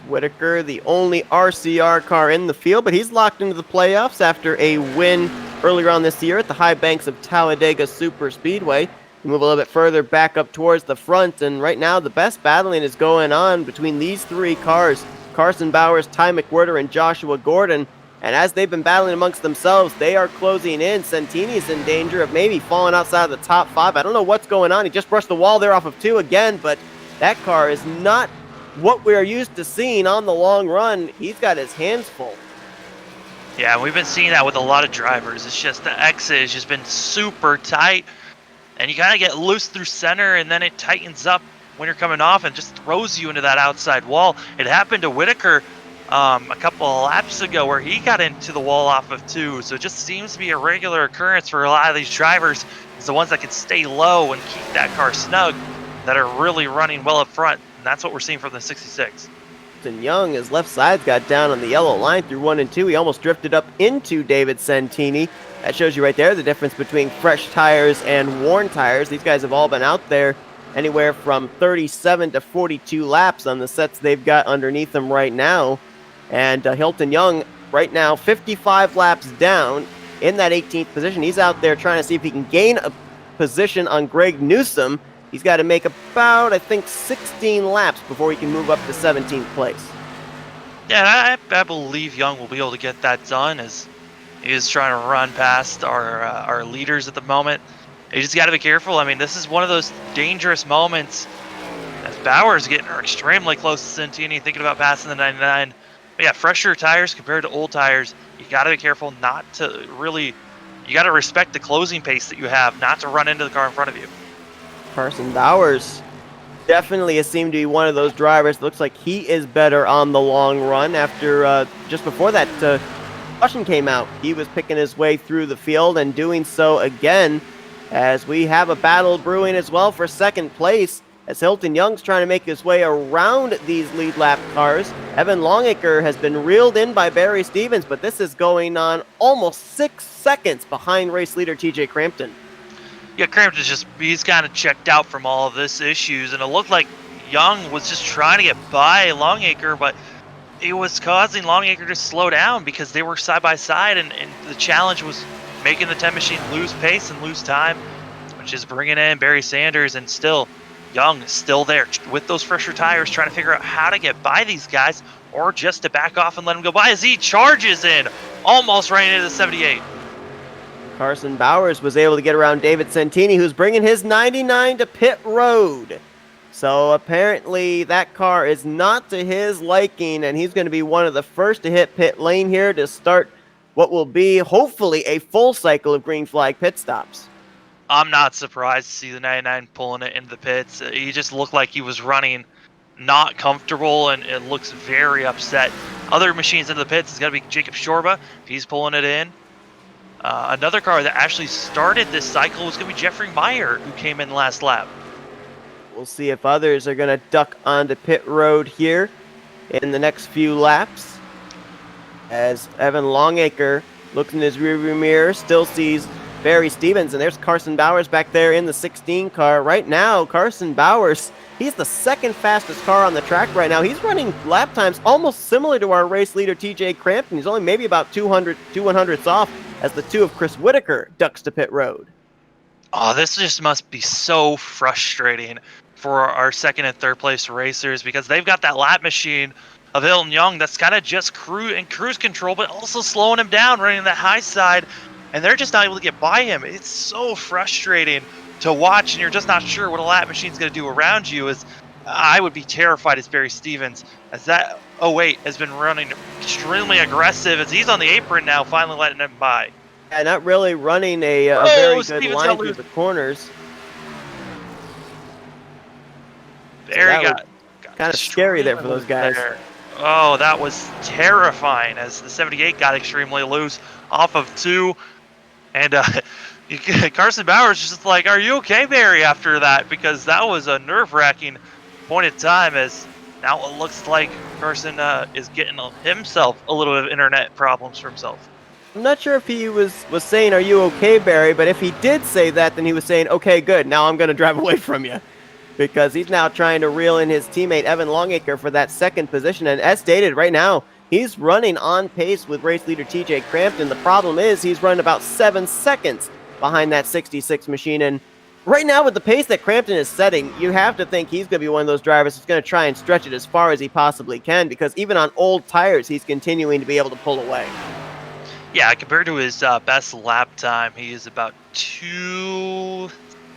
Whitaker, the only RCR car in the field, but he's locked into the playoffs after a win earlier on this year at the high banks of Talladega Super Speedway. We move a little bit further back up towards the front, and right now the best battling is going on between these 3 cars, Carson Bowers, Ty McWhirter, and Joshua Gordon. And as they've been battling amongst themselves, they are closing in. Santini's in danger of maybe falling outside of the top 5. I don't know what's going on. He just brushed the wall there off of 2 again, but that car is not what we are used to seeing on the long run. He's got his hands full. Yeah, we've been seeing that with a lot of drivers. It's just the exit has just been super tight, and you kind of get loose through center, and then it tightens up when you're coming off and just throws you into that outside wall. It happened to Whitaker a couple of laps ago where he got into the wall off of 2. So it just seems to be a regular occurrence for a lot of these drivers. It's the ones that can stay low and keep that car snug that are really running well up front. And that's what we're seeing from the 66. Young, his left side's got down on the yellow line through 1 and 2. He almost drifted up into David Santini. That shows you right there the difference between fresh tires and worn tires. These guys have all been out there anywhere from 37 to 42 laps on the sets they've got underneath them right now. And Hilton Young right now 55 laps down in that 18th position. He's out there trying to see if he can gain a position on Greg Newsom. He's got to make about, I think, 16 laps before he can move up to 17th place. Yeah, I believe Young will be able to get that done as he is trying to run past our leaders at the moment. You just got to be careful. I mean, this is one of those dangerous moments as Bowers getting extremely close to Santini, thinking about passing the 99. But yeah, fresher tires compared to old tires, you got to be careful not to really, you got to respect the closing pace that you have, not to run into the car in front of you. Carson Bowers definitely has seemed to be one of those drivers. Looks like he is better on the long run after just before that caution came out. He was picking his way through the field and doing so again as we have a battle brewing as well for second place as Hilton Young's trying to make his way around these lead lap cars. Evan Longacre has been reeled in by Barry Stevens, but this is going on almost 6 seconds behind race leader TJ Crampton. Yeah, Crampton's he's kind of checked out from all of this issues, and it looked like Young was just trying to get by Longacre, but it was causing Longacre to slow down because they were side by side, and the challenge was making the 10 machine lose pace and lose time, which is bringing in Barry Sanders, and still Young is still there with those fresher tires trying to figure out how to get by these guys or just to back off and let them go by as he charges in, almost right into the 78. Carson Bowers was able to get around David Santini, who's bringing his 99 to pit road. So apparently that car is not to his liking, and he's going to be one of the first to hit pit lane here to start what will be hopefully a full cycle of green flag pit stops. I'm not surprised to see the 99 pulling it into the pits. He just looked like he was running not comfortable, and it looks very upset. Other machines into the pits is going to be Jacob Shorba. He's pulling it in. Another car that actually started this cycle was going to be Jeffrey Meyer, who came in last lap. We'll see if others are going to duck onto pit road here in the next few laps. As Evan Longacre looks in his rearview mirror, still sees Barry Stevens, and there's Carson Bowers back there in the 16 car. Right now, Carson Bowers, he's the second fastest car on the track right now. He's running lap times almost similar to our race leader, TJ Crampton. He's only maybe about 200ths off as the two of Chris Whitaker ducks to pit road. Oh, this just must be so frustrating for our second and third place racers because they've got that lap machine of Hilton Young that's kind of just cruise control, but also slowing him down, running that high side, and they're just not able to get by him. It's so frustrating to watch, and you're just not sure what a lap machine's going to do around you. As I would be terrified as Barry Stevens, as that 08 has been running extremely aggressive, as he's on the apron now, finally letting him by. Yeah, not really running a very good Stevens line through the corners. There so he got kind of scary there for those guys. There. Oh, that was terrifying as the 78 got extremely loose off of 2. And Carson Bowers just like, are you okay, Barry, after that? Because that was a nerve-wracking point in time as now it looks like Carson is getting himself a little bit of internet problems for himself. I'm not sure if he was saying, are you okay, Barry? But if he did say that, then he was saying, okay, good, now I'm going to drive away from you. Because he's now trying to reel in his teammate Evan Longacre for that second position. And as stated, right now, he's running on pace with race leader TJ Crampton. The problem is he's running about 7 seconds behind that 66 machine. And right now, with the pace that Crampton is setting, you have to think he's going to be one of those drivers who's going to try and stretch it as far as he possibly can, because even on old tires, he's continuing to be able to pull away. Yeah, compared to his best lap time, he is about a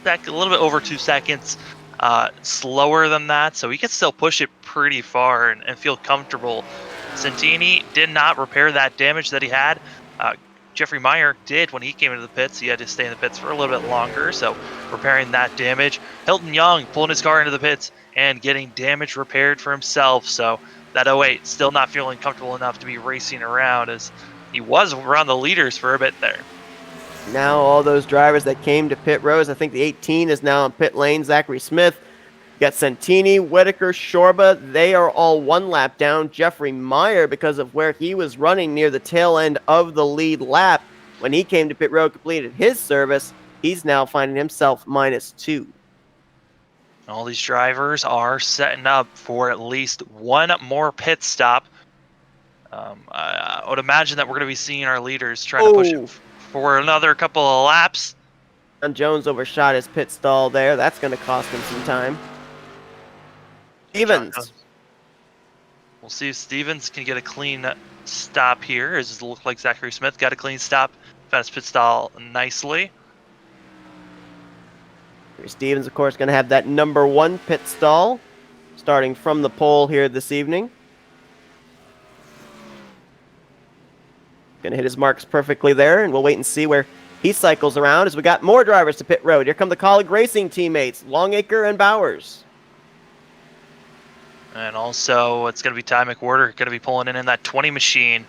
little bit over 2 seconds slower than that, so he can still push it pretty far and feel comfortable. Santini did not repair that damage that he had. Jeffrey Meyer did when he came into the pits. He had to stay in the pits for a little bit longer, so repairing that damage. Hilton Young pulling his car into the pits and getting damage repaired for himself, so that 08 still not feeling comfortable enough to be racing around, as he was around the leaders for a bit there. Now all those drivers that came to pit rows, I think the 18 is now in pit lane. Zachary Smith, got Santini, Whitaker, Shorba. They are all 1 lap down. Jeffrey Meyer, because of where he was running near the tail end of the lead lap, when he came to pit road, completed his service, he's now finding himself -2. All these drivers are setting up for at least one more pit stop. I would imagine that we're going to be seeing our leaders trying to push it for another couple of laps. And Jones overshot his pit stall there. That's going to cost him some time. Stevens. We'll see if Stevens can get a clean stop here. As it looks like Zachary Smith got a clean stop. Found his pit stall nicely. Stevens, of course, going to have that number 1 pit stall starting from the pole here this evening. Going to hit his marks perfectly there, and we'll wait and see where he cycles around as we got more drivers to pit road. Here come the Colleague Racing teammates, Longacre and Bowers. And also, it's going to be Ty McWhorter going to be pulling in that 20 machine.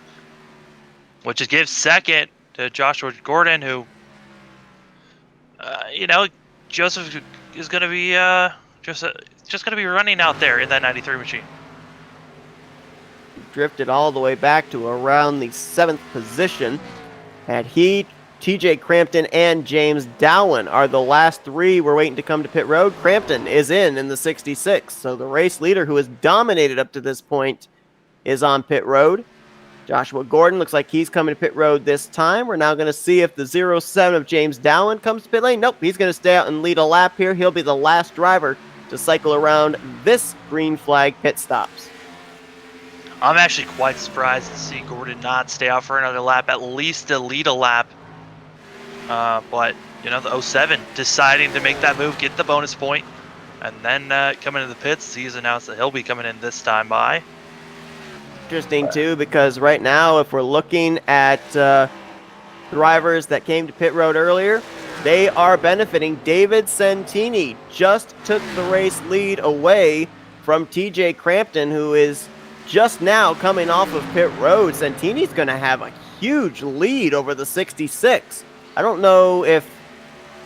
which it gives second to Joshua Gordon, who, Joseph is going to be just going to be running out there in that 93 machine. Drifted all the way back to around the 7th position. And he, TJ Crampton, and James Dowan are the last three we're waiting to come to pit road. Crampton is in the 66. So the race leader, who has dominated up to this point, is on pit road. Joshua Gordon looks like he's coming to pit road this time. We're now going to see if the 07 of James Dowan comes to pit lane. Nope, he's going to stay out and lead a lap here. He'll be the last driver to cycle around this green flag pit stops. I'm actually quite surprised to see Gordon not stay out for another lap, at least to lead a lap. But, the 07 deciding to make that move, get the bonus point, and then coming into the pits, he's announced that he'll be coming in this time by. Interesting, too, because right now, if we're looking at drivers that came to pit road earlier, they are benefiting. David Santini just took the race lead away from TJ Crampton, who is just now coming off of pit road. Santini's going to have a huge lead over the 66. I don't know if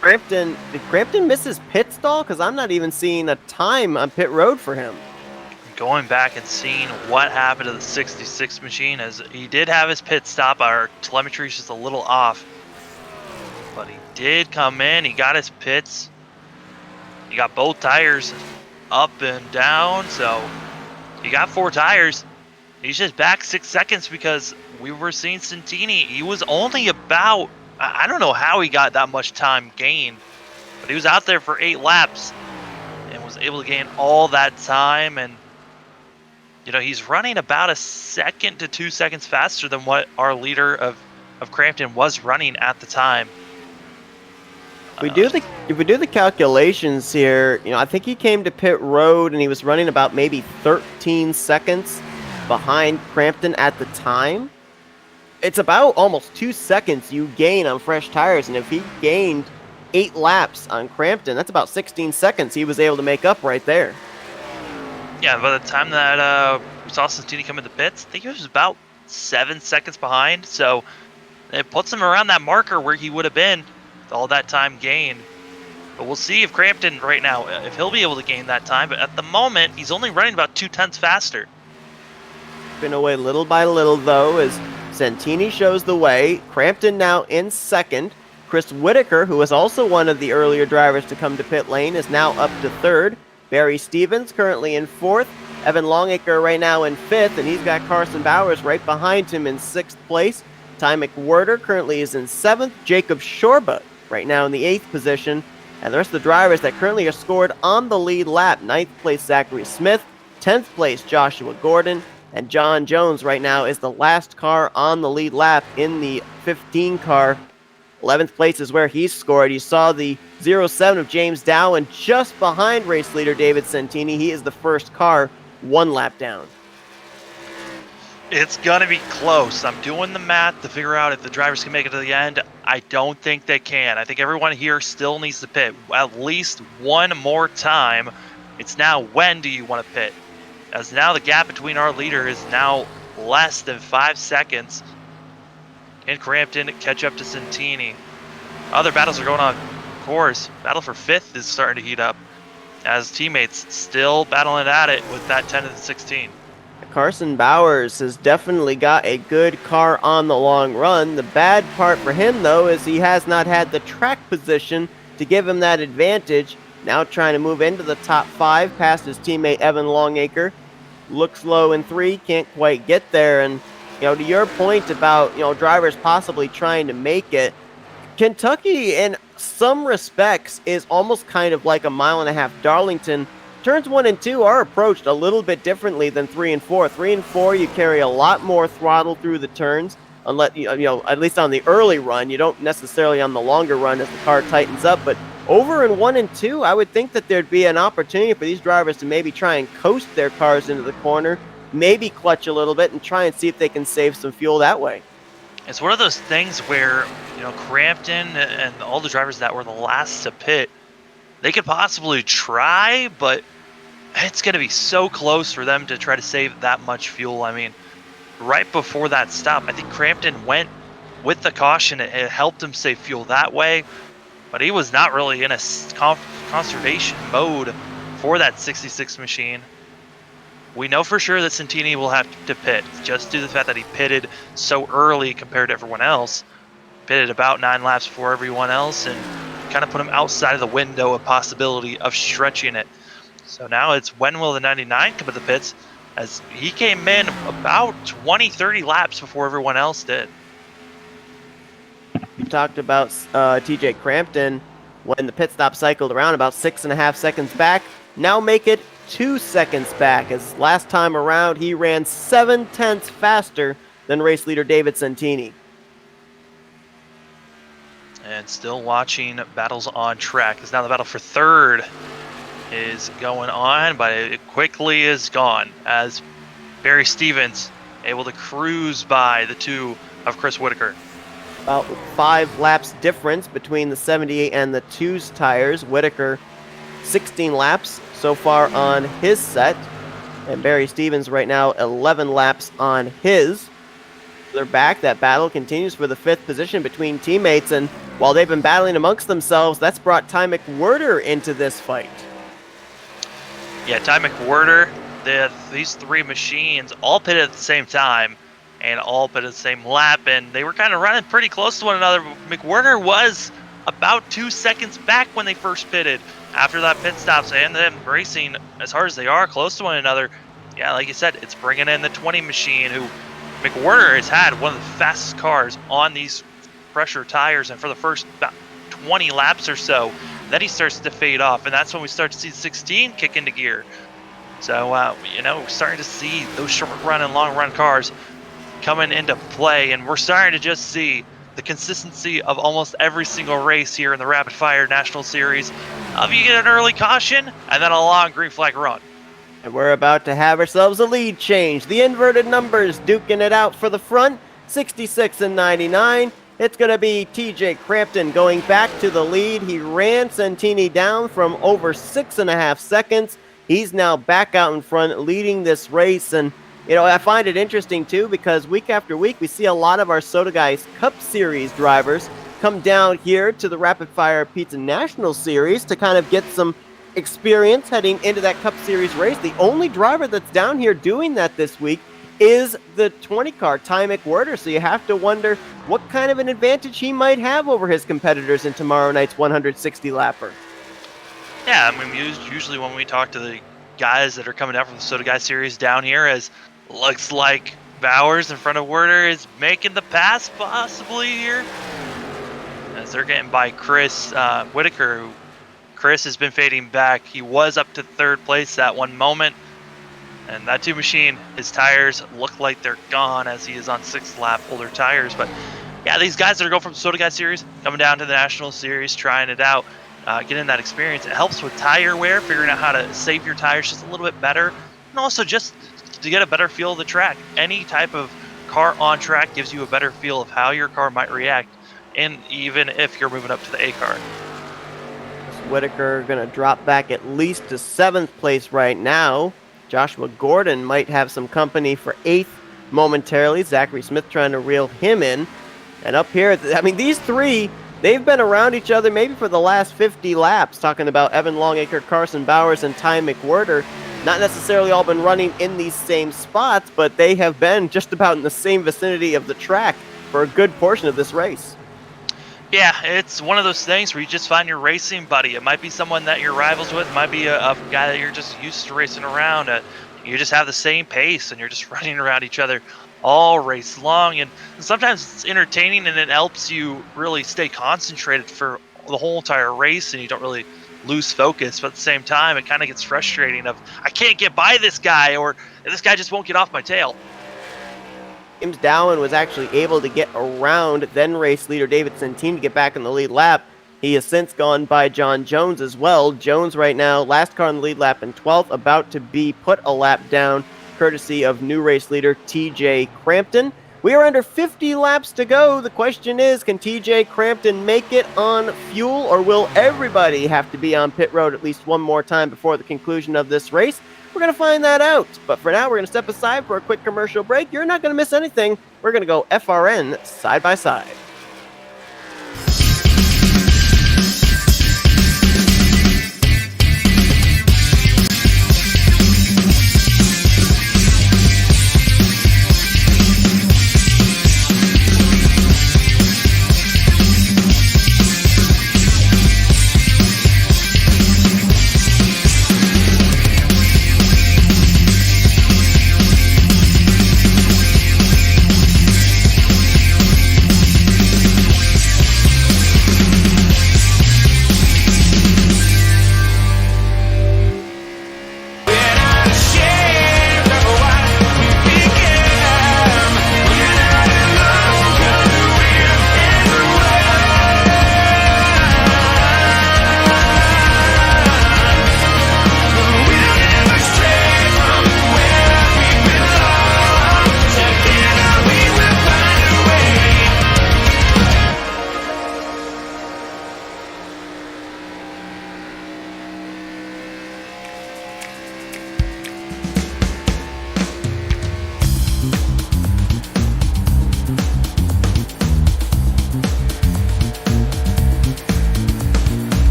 did Crampton miss his pit stall? Because I'm not even seeing a time on pit road for him. Going back and seeing what happened to the 66 machine, as he did have his pit stop. Our telemetry is just a little off, but he did come in. He got his pits. He got both tires up and down, so he got 4 tires. He's just back 6 seconds because we were seeing Santini. He was only about, I don't know how he got that much time gained, but he was out there for 8 laps and was able to gain all that time. And he's running about 1 second to 2 seconds faster than what our leader of Crampton was running at the time. If we do the calculations here, I think he came to pit road and he was running about maybe 13 seconds behind Crampton at the time. It's about almost 2 seconds you gain on fresh tires, and if he gained 8 laps on Crampton, that's about 16 seconds he was able to make up right there. Yeah, by the time that we saw Santini come in the pits, I think he was about 7 seconds behind, so it puts him around that marker where he would have been with all that time gained. But we'll see if Crampton right now, if he'll be able to gain that time, but at the moment, he's only running about 0.2 faster. Been away little by little, though, as Santini shows the way. Crampton now in second. Chris Whitaker, who was also one of the earlier drivers to come to pit lane, is now up to third. Barry Stevens currently in fourth. Evan Longacre right now in fifth, and he's got Carson Bowers right behind him in sixth place. Ty McWhirter currently is in seventh. Jacob Shorba right now in the eighth position. And the rest of the drivers that currently are scored on the lead lap: ninth place Zachary Smith, 10th place Joshua Gordon, and John Jones right now is the last car on the lead lap in the 15 car. 11th place is where he's scored. You saw the 07 of James Dowan just behind race leader David Santini. He is the first car, 1 lap down. It's going to be close. I'm doing the math to figure out if the drivers can make it to the end. I don't think they can. I think everyone here still needs to pit at least one more time. It's now, when do you want to pit? As now the gap between our leader is now less than 5 seconds. Can Crampton catch up to Santini? Other battles are going on. Of course, battle for 5th is starting to heat up, as teammates still battling at it with that 10 to the 16. Carson Bowers has definitely got a good car on the long run. The bad part for him, though, is he has not had the track position to give him that advantage. Now trying to move into the top 5 past his teammate Evan Longacre. Looks low in 3, can't quite get there. And, to your point about, drivers possibly trying to make it, Kentucky, in some respects, is almost kind of like a mile-and-a-half Darlington. Turns 1 and 2 are approached a little bit differently than 3 and 4. 3 and 4, you carry a lot more throttle through the turns, unless at least on the early run. You don't necessarily on the longer run as the car tightens up. But over in 1 and 2, I would think that there'd be an opportunity for these drivers to maybe try and coast their cars into the corner, maybe clutch a little bit, and try and see if they can save some fuel that way. It's one of those things where, Crampton and all the drivers that were the last to pit, they could possibly try, but it's going to be so close for them to try to save that much fuel. I mean, right before that stop. I think Crampton went with the caution. It helped him save fuel that way, but he was not really in a conservation mode for that 66 machine. We know for sure that Santini will have to pit, just due to the fact that he pitted so early compared to everyone else. Pitted about 9 laps before everyone else, and kind of put him outside of the window of possibility of stretching it. So now it's when will the 99 come to the pits, as he came in about 20, 30 laps before everyone else did. You talked about TJ Crampton when the pit stop cycled around about 6.5 seconds back. Now make it 2 seconds back, as last time around he ran 0.7 faster than race leader David Santini. And still watching battles on track, as now the battle for third is going on, but it quickly is gone as Barry Stevens able to cruise by the two of Chris Whitaker. About 5 laps difference between the 78 and the 2's tires. Whitaker 16 laps so far on his set, and Barry Stevens right now 11 laps on his. They're back. That battle continues for the 5th position between teammates, and while they've been battling amongst themselves, that's brought Ty McWhirter into this fight. Yeah, Ty McWhirter, these 3 machines all pitted at the same time and all pitted at the same lap, and they were kind of running pretty close to one another. McWhirter was about 2 seconds back when they first pitted. After that pit stops and them racing as hard as they are close to one another, yeah, like you said, it's bringing in the 20 machine, who McWhirter has had one of the fastest cars on these pressure tires, and for the first about 20 laps or so, then he starts to fade off, and that's when we start to see the 16 kick into gear. So, we're starting to see those short run and long run cars coming into play, and we're starting to just see the consistency of almost every single race here in the Rapid Fire National Series of you get an early caution and then a long green flag run. And we're about to have ourselves a lead change. The inverted numbers duking it out for the front, 66 and 99. It's going to be TJ Crampton going back to the lead. He ran Santini down from over 6.5 seconds. He's now back out in front leading this race. And, I find it interesting too, because week after week we see a lot of our Soda Guys Cup Series drivers come down here to the Rapid Fire Pizza National Series to kind of get some experience heading into that Cup Series race. The only driver that's down here doing that this week is the 20 car, Ty McWhirter. So you have to wonder what kind of an advantage he might have over his competitors in tomorrow night's 160 lapper. Yeah, I mean, usually when we talk to the guys that are coming out from the Soda Guy Series down here, as looks like Bowers in front of Werder is making the pass possibly here, as they're getting by Chris Whitaker, who Chris has been fading back. He was up to 3rd place at one moment, and that 2 machine, his tires look like they're gone as he is on 6th lap, older tires. But yeah, these guys that are going from the Soda Guy Series, coming down to the National Series, trying it out, getting that experience. It helps with tire wear, figuring out how to save your tires just a little bit better, and also just to get a better feel of the track. Any type of car on track gives you a better feel of how your car might react, and even if you're moving up to the A car. Whitaker going to drop back at least to 7th place right now. Joshua Gordon might have some company for 8th momentarily. Zachary Smith trying to reel him in. And up here, I mean, these 3, they've been around each other maybe for the last 50 laps, talking about Evan Longacre, Carson Bowers, and Ty McWhirter. Not necessarily all been running in these same spots, but they have been just about in the same vicinity of the track for a good portion of this race. Yeah, it's one of those things where you just find your racing buddy. It might be someone that you're rivals with. It might be a guy that you're just used to racing around. You just have the same pace, and you're just running around each other all race long. And sometimes it's entertaining, and it helps you really stay concentrated for the whole entire race, and you don't really lose focus. But at the same time, it kind of gets frustrating of, I can't get by this guy, or this guy just won't get off my tail. James Dowan was actually able to get around then race leader David Santini to get back in the lead lap. He has since gone by John Jones as well. Jones right now, last car in the lead lap in 12th, about to be put a lap down, courtesy of new race leader TJ Crampton. We are under 50 laps to go. The question is, can TJ Crampton make it on fuel, or will everybody have to be on pit road at least one more time before the conclusion of this race? We're going to find that out. But for now, we're going to step aside for a quick commercial break. You're not going to miss anything. We're going to go FRN side by side.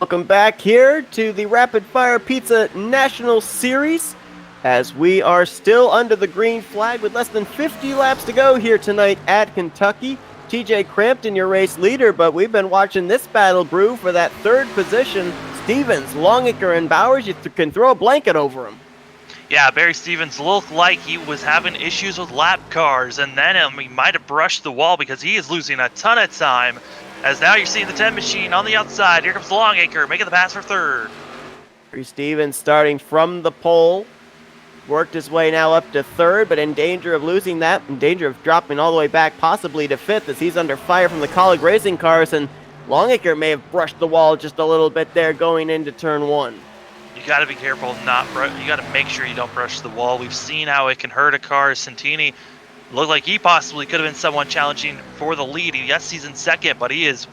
Welcome back here to the Rapid Fire Pizza National Series as we are still under the green flag with less than 50 laps to go here tonight at Kentucky. TJ Crampton, your race leader, but we've been watching this battle brew for that third position. Stevens, Longacre, and Bowers, you can throw a blanket over them. Yeah, Barry Stevens looked like he was having issues with lap cars, and then he might have brushed the wall because he is losing a ton of time. As now you're seeing the 10 machine on the outside. Here comes Longacre making the pass for third. Barry Stevens starting from the pole. Worked his way now up to third, but in danger of losing that, in danger of dropping all the way back possibly to fifth as he's under fire from the Colleague Racing cars, and Longacre may have brushed the wall just a little bit there going into turn one. You got to be careful you got to make sure you don't brush the wall. We've seen how it can hurt a car. Santini looked like he possibly could have been someone challenging for the lead. Yes, he's in second, but he is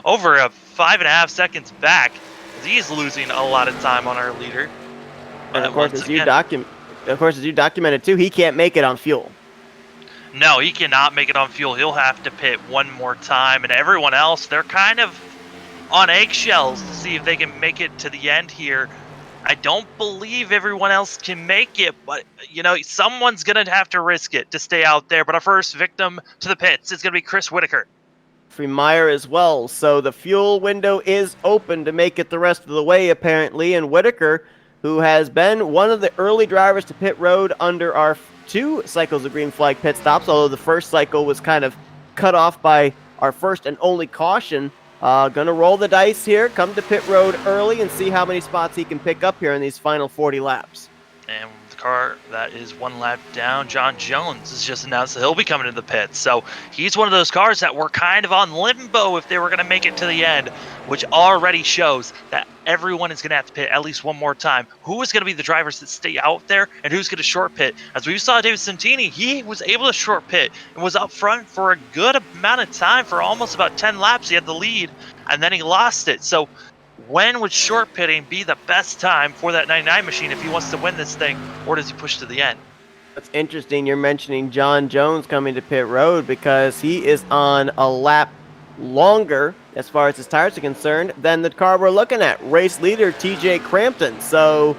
over 5.5 seconds back as he's losing a lot of time on our leader. And of course, as you documented too, he can't make it on fuel. No, he cannot make it on fuel. He'll have to pit one more time, and everyone else, they're kind of on eggshells to see if they can make it to the end here. I don't believe everyone else can make it, but, you know, someone's going to have to risk it to stay out there. But our first victim to the pits is going to be Chris Whitaker. Meyer as well, so the fuel window is open to make it the rest of the way, apparently, and Whitaker, who has been one of the early drivers to pit road under our 2 cycles of green flag pit stops, although the first cycle was kind of cut off by our first and only caution. Gonna roll the dice here, come to pit road early and see how many spots he can pick up here in these final 40 laps. And the car that is 1 lap down, John Jones, has just announced that he'll be coming to the pits. So he's one of those cars that were kind of on limbo if they were going to make it to the end, which already shows that everyone is going to have to pit at least one more time. Who is going to be the drivers that stay out there and who's going to short pit? As we saw David Santini, he was able to short pit and was up front for a good amount of time for almost about 10 laps. He had the lead and then he lost it. So when would short pitting be the best time for that 99 machine if he wants to win this thing, or does he push to the end? It's interesting you're mentioning John Jones coming to pit road because he is on a lap longer as far as his tires are concerned than the car we're looking at, race leader TJ Crampton. So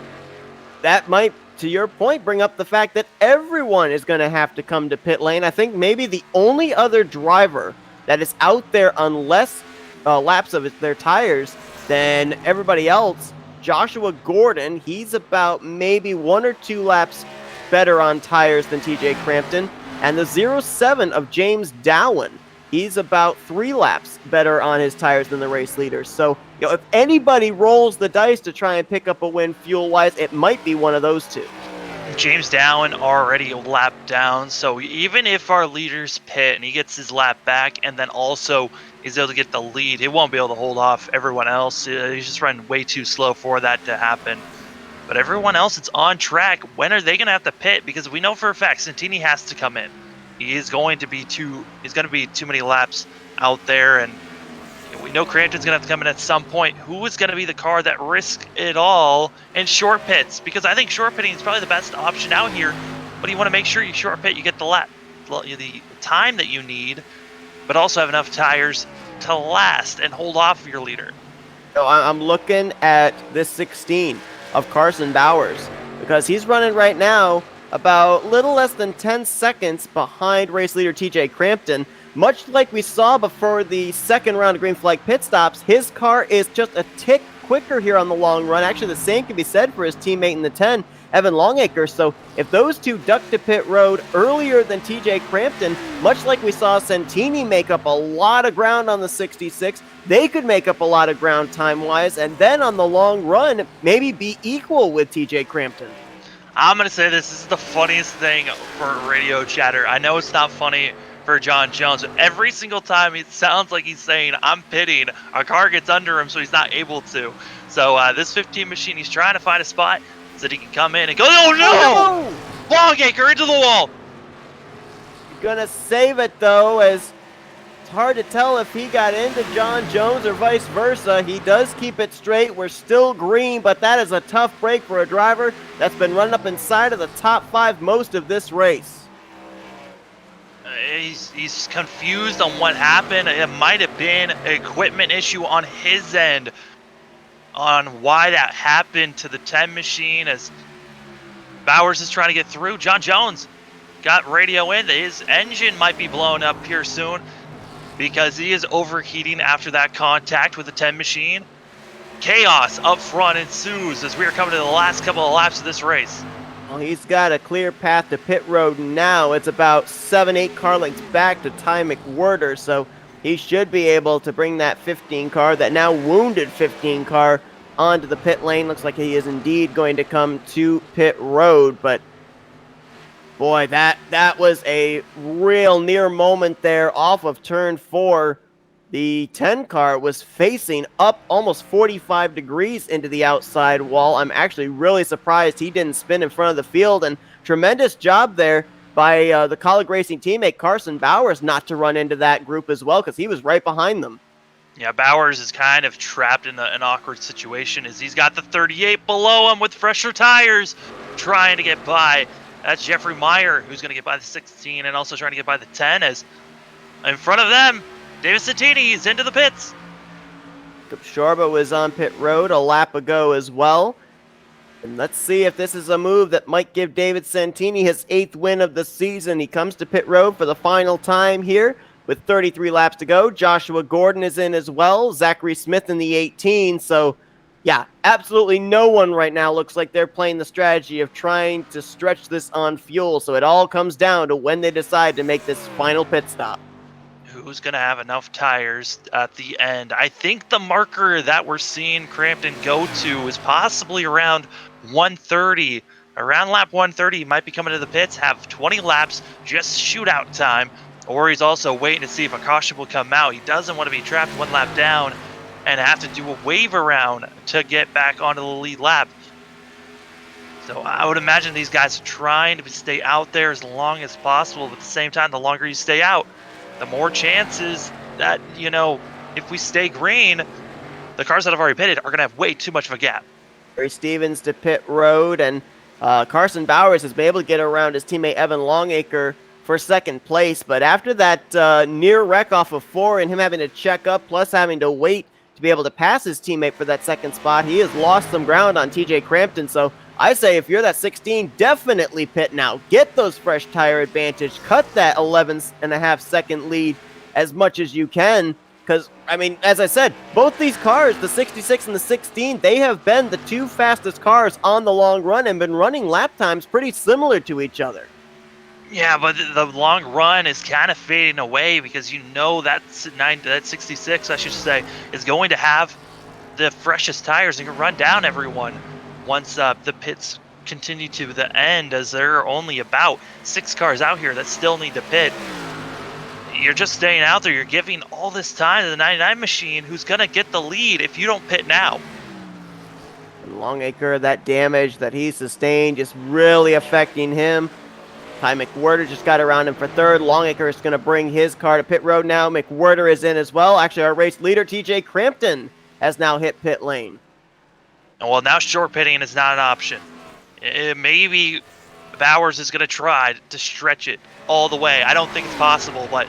that might, to your point, bring up the fact that everyone is going to have to come to pit lane. I think maybe the only other driver that is out there on less laps of their tires than everybody else, Joshua Gordon. He's about maybe 1 or 2 laps better on tires than TJ Crampton. And the 07 of James Dowan, he's about 3 laps better on his tires than the race leaders. So, if anybody rolls the dice to try and pick up a win fuel-wise, it might be one of those two. James Dowan already a lap down, so even if our leaders pit and he gets his lap back and then also is able to get the lead, he won't be able to hold off everyone else. He's just running way too slow for that to happen. But everyone else is on track. When are they going to have to pit? Because we know for a fact Santini has to come in. He's going to be too many laps out there, and we know Crampton's going to have to come in at some point. Who is going to be the car that risks it all in short pits? Because I think short pitting is probably the best option out here. But you want to make sure you short pit, you get the time that you need, but also have enough tires to last and hold off of your leader. So I'm looking at this 16 of Carson Bowers because he's running right now about little less than 10 seconds behind race leader TJ Crampton. Much like we saw before the second round of green flag pit stops, his car is just a tick quicker here on the long run. Actually, the same can be said for his teammate in the 10, Evan Longacre. So if those two duck to pit road earlier than TJ Crampton, much like we saw Santini make up a lot of ground on the 66, they could make up a lot of ground time-wise, and then on the long run, maybe be equal with TJ Crampton. I'm going to say this is the funniest thing for radio chatter. I know it's not funny for John Jones, but every single time it sounds like he's saying, I'm pitting, our car gets under him so he's not able to. So this 15 machine, he's trying to find a spot so that he can come in and go, oh no! Longacre into the wall! Gonna save it though, as it's hard to tell if he got into John Jones or vice versa. He does keep it straight. We're still green, but that is a tough break for a driver that's been running up inside of the top 5 most of this race. He's confused on what happened. It might have been an equipment issue on his end on why that happened to the 10 machine as Bowers is trying to get through. John Jones got radio in. His engine might be blown up here soon because he is overheating after that contact with the 10 machine. Chaos up front ensues as we are coming to the last couple of laps of this race. Well, he's got a clear path to pit road now. It's about 7-8 car lengths back to Ty McWhirter, so he should be able to bring that 15 car, that now wounded 15 car, onto the pit lane. Looks like he is indeed going to come to pit road, but boy, that was a real near moment there off of turn 4. The 10 car was facing up almost 45 degrees into the outside wall. I'm actually really surprised he didn't spin in front of the field, and tremendous job there by the Colleague Racing teammate Carson Bowers not to run into that group as well, because he was right behind them. Yeah, Bowers is kind of trapped in an awkward situation as he's got the 38 below him with fresher tires trying to get by. That's Jeffrey Meyer who's going to get by the 16 and also trying to get by the 10 as in front of them, David Santini is into the pits. Shorba was on pit road a lap ago as well. And let's see if this is a move that might give David Santini his 8th win of the season. He comes to pit road for the final time here with 33 laps to go. Joshua Gordon is in as well. Zachary Smith in the 18. So, yeah, absolutely no one right now looks like they're playing the strategy of trying to stretch this on fuel. So it all comes down to when they decide to make this final pit stop. Who's going to have enough tires at the end? I think the marker that we're seeing Crampton go to is possibly around 130. Around lap 130, he might be coming to the pits, have 20 laps, just shootout time. Or he's also waiting to see if a caution will come out. He doesn't want to be trapped 1 lap down and have to do a wave around to get back onto the lead lap. So I would imagine these guys are trying to stay out there as long as possible. But at the same time, the longer you stay out, the more chances that, you know, if we stay green, the cars that have already pitted are going to have way too much of a gap. Barry Stevens to pit road, and Carson Bowers has been able to get around his teammate Evan Longacre for second place, but after that near wreck off of 4 and him having to check up plus having to wait to be able to pass his teammate for that second spot, he has lost some ground on TJ Crampton. So I say if you're that 16, definitely pit now. Get those fresh tire advantage. Cut that 11.5-second lead as much as you can. Because, I mean, as I said, both these cars, the 66 and the 16, they have been the two fastest cars on the long run and been running lap times pretty similar to each other. Yeah, but the long run is kind of fading away because you know that 66, I should say, is going to have the freshest tires and can run down everyone once the pits continue to the end, as there are only about 6 cars out here that still need to pit. You're just staying out there. You're giving all this time to the 99 machine, who's going to get the lead if you don't pit now. And Longacre, that damage that he sustained just really affecting him. Ty McWhirter just got around him for third. Longacre is going to bring his car to pit road now. McWhirter is in as well. Actually, our race leader, TJ Crampton, has now hit pit lane. Well, now short pitting is not an option. Maybe Bowers is going to try to stretch it all the way. I don't think it's possible, but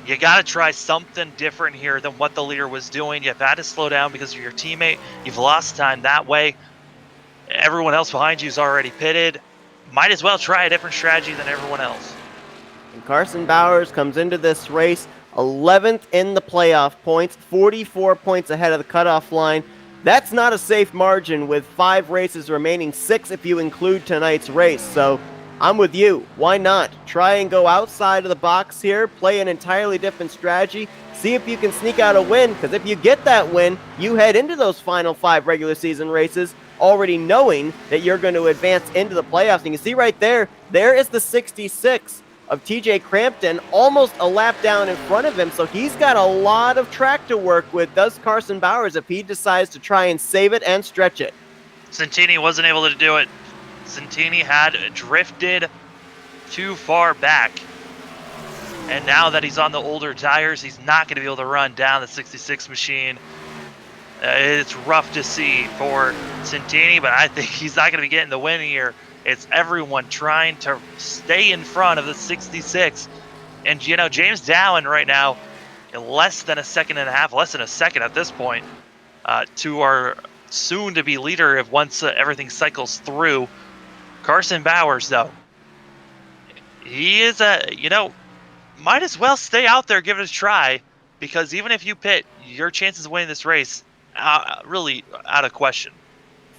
you got to try something different here than what the leader was doing. You've had to slow down because of your teammate. You've lost time that way. Everyone else behind you is already pitted. Might as well try a different strategy than everyone else. And Carson Bowers comes into this race 11th in the playoff points, 44 points ahead of the cutoff line. That's not a safe margin with 5 races remaining, 6 if you include tonight's race. So I'm with you. Why not? Try and go outside of the box here, play an entirely different strategy, see if you can sneak out a win, because if you get that win, you head into those final 5 regular season races already knowing that you're going to advance into the playoffs. And you can see right there, there is the 66 of TJ Crampton, almost a lap down in front of him. So he's got a lot of track to work with, does Carson Bowers, if he decides to try and save it and stretch it. Santini wasn't able to do it. Santini had drifted too far back. And now that he's on the older tires, he's not going to be able to run down the 66 machine. It's rough to see for Santini, but I think he's not going to be getting the win here. It's everyone trying to stay in front of the 66. And, you know, James Dallin right now, less than a second and a half, less than a second at this point, to our soon-to-be leader if once everything cycles through. Carson Bowers, though, he is might as well stay out there, give it a try, because even if you pit, your chances of winning this race really out of question.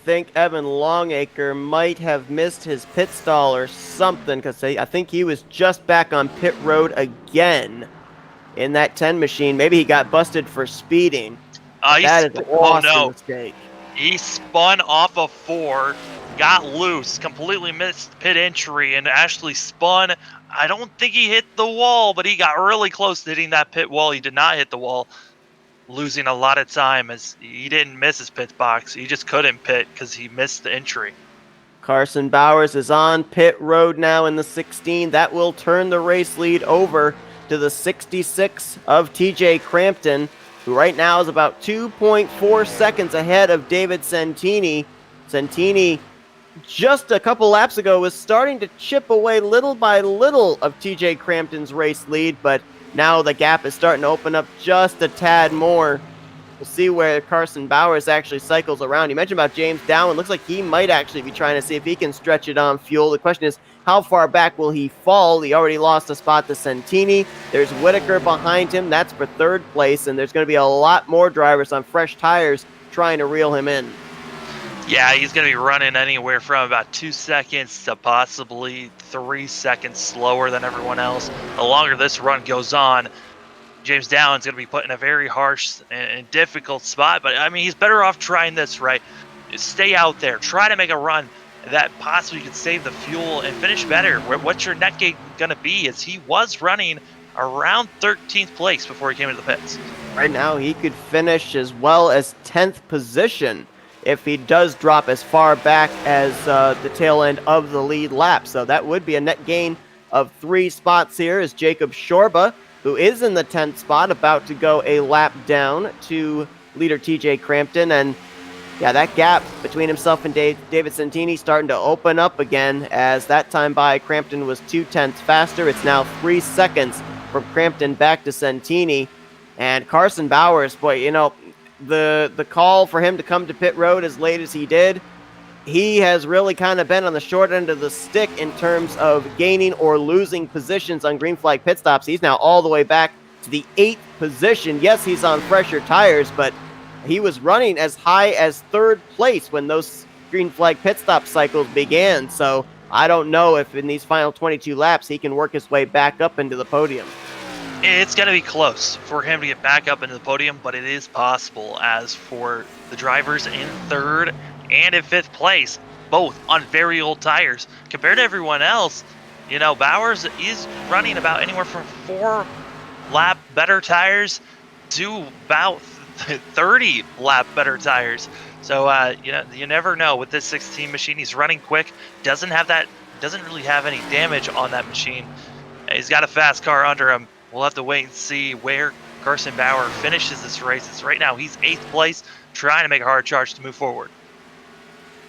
Think Evan Longacre might have missed his pit stall or something, because I think he was just back on pit road again in that 10 machine. Maybe he got busted for speeding. That is a costly mistake. He spun off of 4, got loose, completely missed pit entry, and actually spun. I don't think he hit the wall, but he got really close to hitting that pit wall. He did not hit the wall, losing a lot of time as he didn't miss his pit box. He just couldn't pit because he missed the entry. Carson Bowers is on pit road now in the 16. That will turn the race lead over to the 66 of TJ Crampton, who right now is about 2.4 seconds ahead of David Santini. Santini, just a couple laps ago, was starting to chip away little by little of TJ Crampton's race lead, but now the gap is starting to open up just a tad more. We'll see where Carson Bowers actually cycles around. You mentioned about James Dallin. Looks like he might actually be trying to see if he can stretch it on fuel. The question is, how far back will he fall? He already lost a spot to Santini. There's Whitaker behind him. That's for third place, and there's going to be a lot more drivers on fresh tires trying to reel him in. Yeah, he's going to be running anywhere from about 2 seconds to possibly 3 seconds slower than everyone else. The longer this run goes on, James Dallin's going to be put in a very harsh and difficult spot. But, I mean, he's better off trying this, right? Stay out there. Try to make a run that possibly could save the fuel and finish better. What's your net gain going to be? As he was running around 13th place before he came into the pits. Right now, he could finish as well as 10th position if he does drop as far back as the tail end of the lead lap. So that would be a net gain of 3 spots here as Jacob Shorba, who is in the 10th spot, about to go a lap down to leader TJ Crampton. And Yeah, that gap between himself and David Santini starting to open up again, as that time by Crampton was 2/10 faster. It's now 3 seconds from Crampton back to Santini. And Carson Bowers, boy, the call for him to come to pit road as late as he did, he has really kind of been on the short end of the stick in terms of gaining or losing positions on green flag pit stops. He's now all the way back to the 8th position. Yes, he's on fresher tires, but he was running as high as 3rd place when those green flag pit stop cycles began. So I don't know if in these final 22 laps he can work his way back up into the podium. It's going to be close for him to get back up into the podium, but it is possible. As for the drivers in 3rd and in 5th place, both on very old tires. Compared to everyone else, Bowers is running about anywhere from 4 lap better tires to about 30 lap better tires. So, you never know with this 16 machine. He's running quick, doesn't really have any damage on that machine. He's got a fast car under him. We'll have to wait and see where Carson Bauer finishes this race. It's right now he's 8th place, trying to make a hard charge to move forward.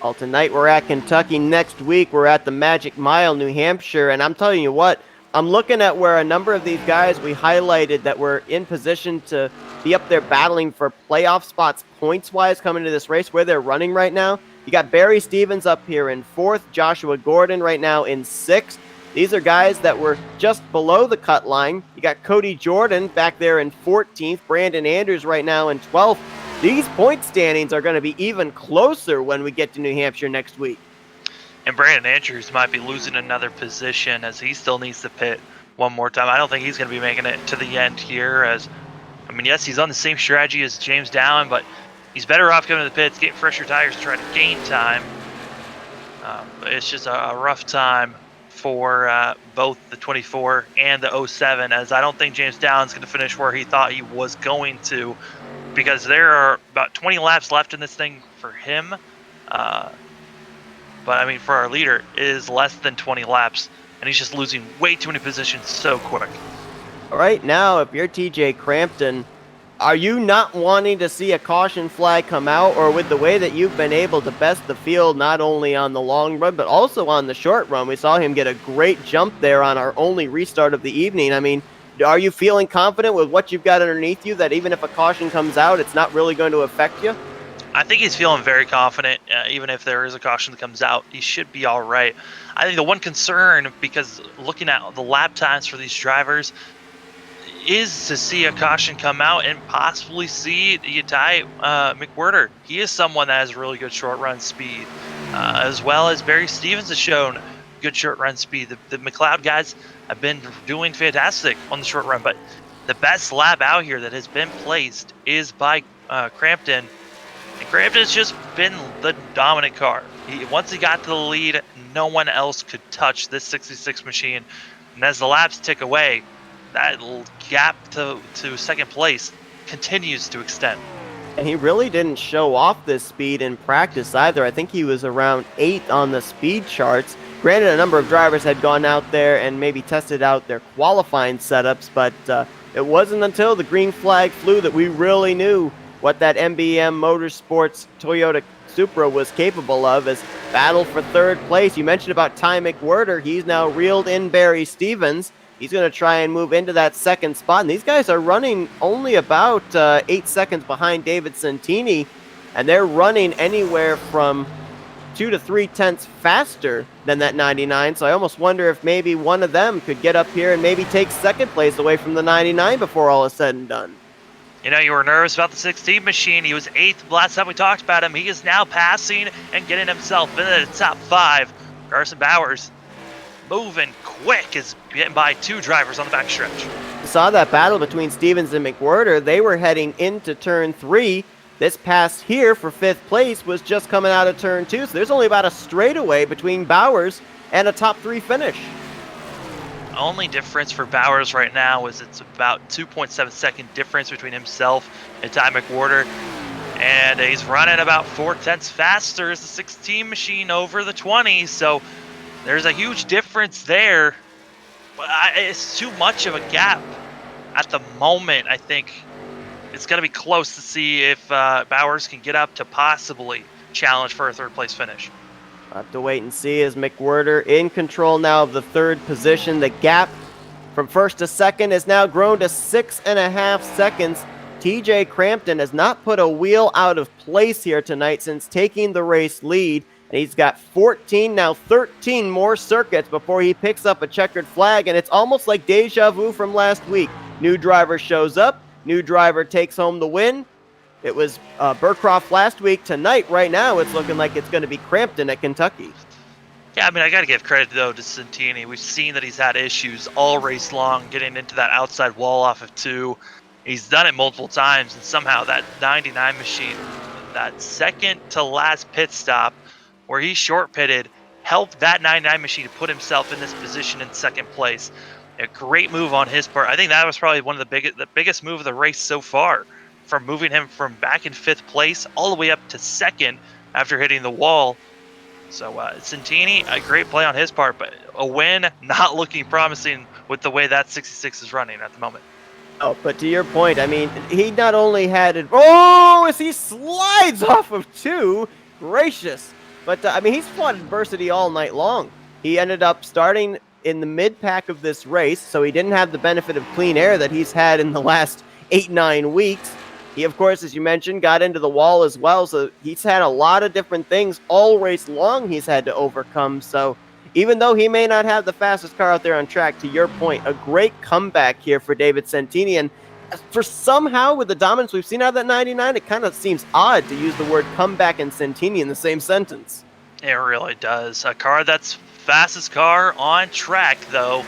Well, tonight we're at Kentucky. Next week we're at the Magic Mile, New Hampshire. And I'm telling you what, I'm looking at where a number of these guys we highlighted that were in position to be up there battling for playoff spots points-wise coming into this race, where they're running right now. You got Barry Stevens up here in 4th, Joshua Gordon right now in 6th. These are guys that were just below the cut line. You got Cody Jordan back there in 14th, Brandon Andrews right now in 12th. These point standings are going to be even closer when we get to New Hampshire next week. And Brandon Andrews might be losing another position as he still needs to pit one more time. I don't think he's going to be making it to the end here. Yes, he's on the same strategy as James Dowling, but he's better off coming to the pits, getting fresher tires to try to gain time. It's just a rough time for both the 24 and the 07, as I don't think James Dowling's going to finish where he thought he was going to, because there are about 20 laps left in this thing for him. But for our leader, it is less than 20 laps, and he's just losing way too many positions so quick. All right, now, if you're TJ Crampton, are you not wanting to see a caution flag come out, or with the way that you've been able to best the field, not only on the long run, but also on the short run? We saw him get a great jump there on our only restart of the evening. Are you feeling confident with what you've got underneath you that even if a caution comes out, it's not really going to affect you? I think he's feeling very confident. Even if there is a caution that comes out, he should be all right. I think the one concern, because looking at the lap times for these drivers, is to see a caution come out and possibly see Ty McWhirter. He is someone that has really good short run speed, as well as Barry Stevens has shown good short run speed. The McLeod guys have been doing fantastic on the short run, but the best lap out here that has been placed is by Crampton. And Crampton's just been the dominant car. Once he got to the lead, no one else could touch this 66 machine. And as the laps tick away, that gap to second place continues to extend. And he really didn't show off this speed in practice either. I think he was around 8th on the speed charts. Granted, a number of drivers had gone out there and maybe tested out their qualifying setups, but it wasn't until the green flag flew that we really knew what that MBM Motorsports Toyota Supra was capable of, as battle for 3rd place. You mentioned about Ty McWhirter. He's now reeled in Barry Stevens. He's going to try and move into that 2nd spot. And these guys are running only about 8 seconds behind David Santini, and they're running anywhere from 2 to 3 tenths faster than that 99. So I almost wonder if maybe one of them could get up here and maybe take 2nd place away from the 99 before all is said and done. You were nervous about the 16 machine. He was 8th last time we talked about him. He is now passing and getting himself into the top 5. Carson Bowers moving quick, is getting by 2 drivers on the backstretch. You saw that battle between Stevens and McWhirter. They were heading into turn 3. This pass here for 5th place was just coming out of turn 2. So there's only about a straightaway between Bowers and a top 3 finish. Only difference for Bowers right now is it's about 2.7 second difference between himself and Ty McWhirter, and he's running about 4 tenths faster as the 16 machine over the 20. So there's a huge difference there, but it's too much of a gap at the moment. I think it's going to be close to see if Bowers can get up to possibly challenge for a third-place finish. We'll have to wait and see as McWhirter in control now of the third position. The gap from first to second has now grown to 6.5 seconds. TJ Crampton has not put a wheel out of place here tonight since taking the race lead. And he's got 14, now 13 more circuits before he picks up a checkered flag. And it's almost like deja vu from last week. New driver shows up, new driver takes home the win. It was Burcroft last week. Tonight, right now, it's looking like it's going to be Crampton at Kentucky. Yeah, I mean, I got to give credit, though, to Santini. We've seen that he's had issues all race long, getting into that outside wall off of 2. He's done it multiple times, and somehow that 99 machine, that second to last pit stop, where he short pitted, helped that 99 machine to put himself in this position in second place. A great move on his part. I think that was probably one of the biggest move of the race so far, from moving him from back in 5th place all the way up to 2nd after hitting the wall. So Santini, a great play on his part, but a win not looking promising with the way that 66 is running at the moment. Oh, but to your point, I mean, he not only had it. Oh, as he slides off of 2, gracious. But I mean, he's fought adversity all night long. He ended up starting in the mid-pack of this race, so he didn't have the benefit of clean air that he's had in the last 8-9 weeks. He, of course, as you mentioned, got into the wall as well, so he's had a lot of different things all race long he's had to overcome. So even though he may not have the fastest car out there on track, to your point, a great comeback here for David Santini. And for somehow, with the dominance we've seen out of that 99, it kind of seems odd to use the word comeback and Santini in the same sentence. It really does. A car that's fastest car on track, though.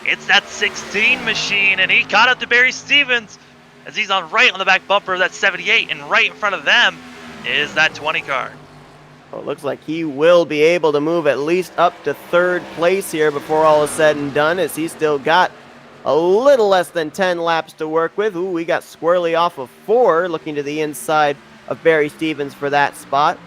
It's that 16 machine, and he caught up to Barry Stevens as he's right on the back bumper of that 78, and right in front of them is that 20 car. Well, it looks like he will be able to move at least up to 3rd place here before all is said and done, as he's still got a little less than 10 laps to work with. Ooh, we got squarely off of 4, looking to the inside of Barry Stevens for that spot.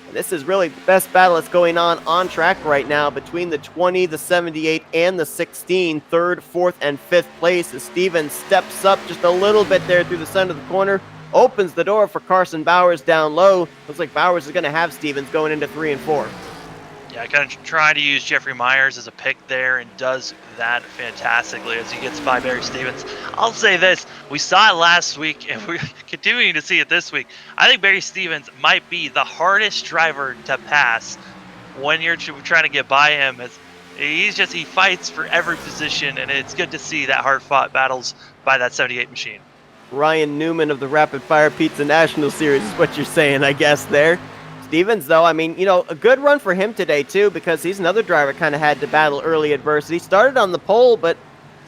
And this is really the best battle that's going on track right now between the 20, the 78, and the 16, 3rd, 4th, and 5th place, as Stevens steps up just a little bit there through the center of the corner, opens the door for Carson Bowers down low. Looks like Bowers is going to have Stevens going into 3 and 4. Yeah, kind of trying to use Jeffrey Myers as a pick there, and does that fantastically as he gets by Barry Stevens. I'll say this, we saw it last week, and we're continuing to see it this week. I think Barry Stevens might be the hardest driver to pass when you're trying to get by him. He fights for every position, and it's good to see that hard-fought battles by that 78 machine. Ryan Newman of the Rapid Fire Pizza National Series is what you're saying, I guess, there. Stevens, though, I mean, a good run for him today, too, because he's another driver kind of had to battle early adversity. Started on the pole, but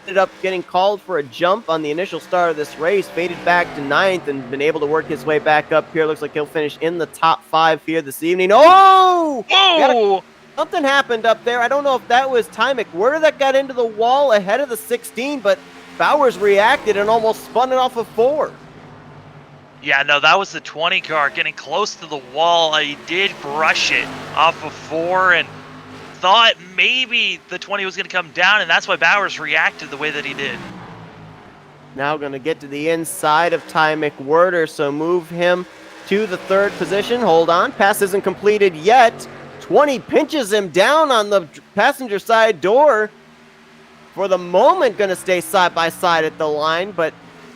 ended up getting called for a jump on the initial start of this race, faded back to 9th, and been able to work his way back up here. Looks like he'll finish in the top 5 here this evening. Oh! Whoa! Something happened up there. I don't know if that was Ty McWhirter that got into the wall ahead of the 16, but Bowers reacted and almost spun it off of 4. Yeah, no, that was the 20 car getting close to the wall. He did brush it off of 4 and thought maybe the 20 was going to come down, and that's why Bowers reacted the way that he did. Now going to get to the inside of Ty McWhirter, so move him to the 3rd position. Hold on, pass isn't completed yet. 20 pinches him down on the passenger side door. For the moment, going to stay side by side at the line, but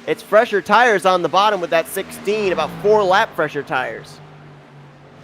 it's fresher tires on the bottom with that 16, about 4 lap fresher tires.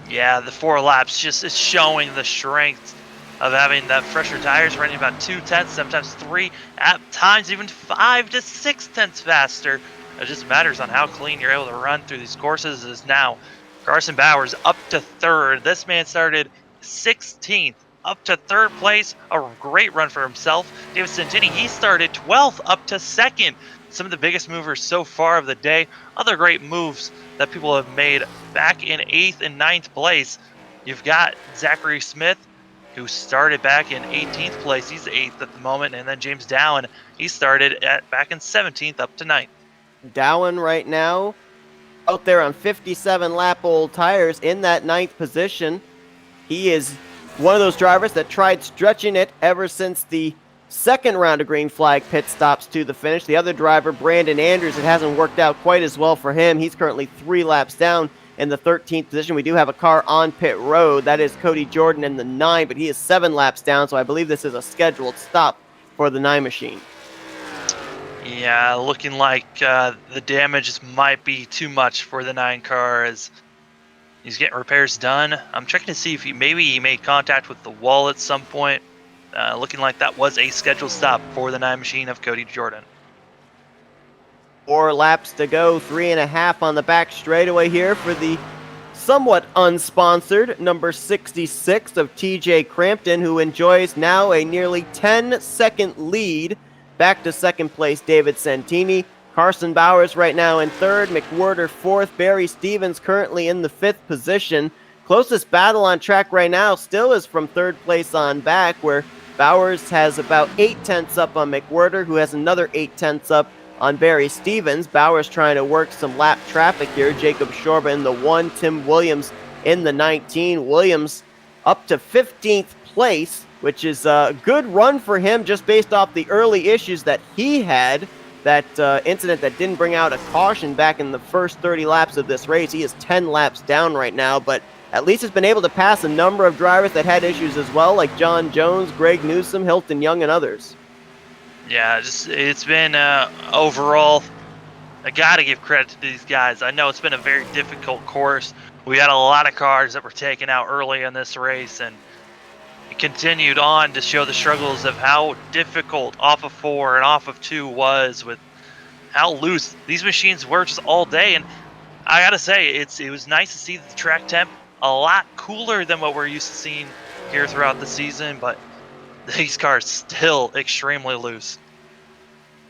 Yeah, the 4 laps just is showing the strength of having that fresher tires, running about 2/10, sometimes 3, at times even 5 to 6/10 faster. It just matters on how clean you're able to run through these courses. Is now Carson Bowers up to 3rd. This man started 16th. Up to 3rd place, a great run for himself. David Santini, he started 12th up to 2nd. Some of the biggest movers so far of the day. Other great moves that people have made back in 8th and 9th place. You've got Zachary Smith, who started back in 18th place. He's 8th at the moment. And then James Dowan, he started back in 17th up to 9th. Dowan right now out there on 57 lap old tires in that 9th position. He is one of those drivers that tried stretching it ever since the second round of green flag pit stops to the finish. The other driver, Brandon Andrews, it hasn't worked out quite as well for him. He's currently 3 laps down in the 13th position. We do have a car on pit road. That is Cody Jordan in the 9, but he is 7 laps down, so I believe this is a scheduled stop for the 9 machine. Yeah, looking like the damage might be too much for the 9 car as he's getting repairs done. I'm checking to see if he made contact with the wall at some point. Looking like that was a scheduled stop for the 9 machine of Cody Jordan. 4 laps to go, 3.5 on the back straightaway here for the somewhat unsponsored number 66 of TJ Crampton, who enjoys now a nearly 10-second lead. Back to second place, David Santini. Carson Bowers right now in third, McWhorter fourth, Barry Stevens currently in the 5th position. Closest battle on track right now still is from third place on back, where Bowers has about 8/10 up on McWhorter, who has another 8/10 up on Barry Stevens. Bowers trying to work some lap traffic here. Jacob Shorba in the 1, Tim Williams in the 19. Williams up to 15th place, which is a good run for him just based off the early issues that he had. That incident that didn't bring out a caution back in the first 30 laps of this race. He is 10 laps down right now, but at least has been able to pass a number of drivers that had issues as well, like John Jones, Greg Newsom, Hilton Young, and others. Yeah, it's been overall, I got to give credit to these guys. I know it's been a very difficult course. We had a lot of cars that were taken out early in this race, and it continued on to show the struggles of how difficult off of 4 and off of 2 was, with how loose these machines were just all day. And I gotta say, it was nice to see the track temp a lot cooler than what we're used to seeing here throughout the season, but these cars still extremely loose.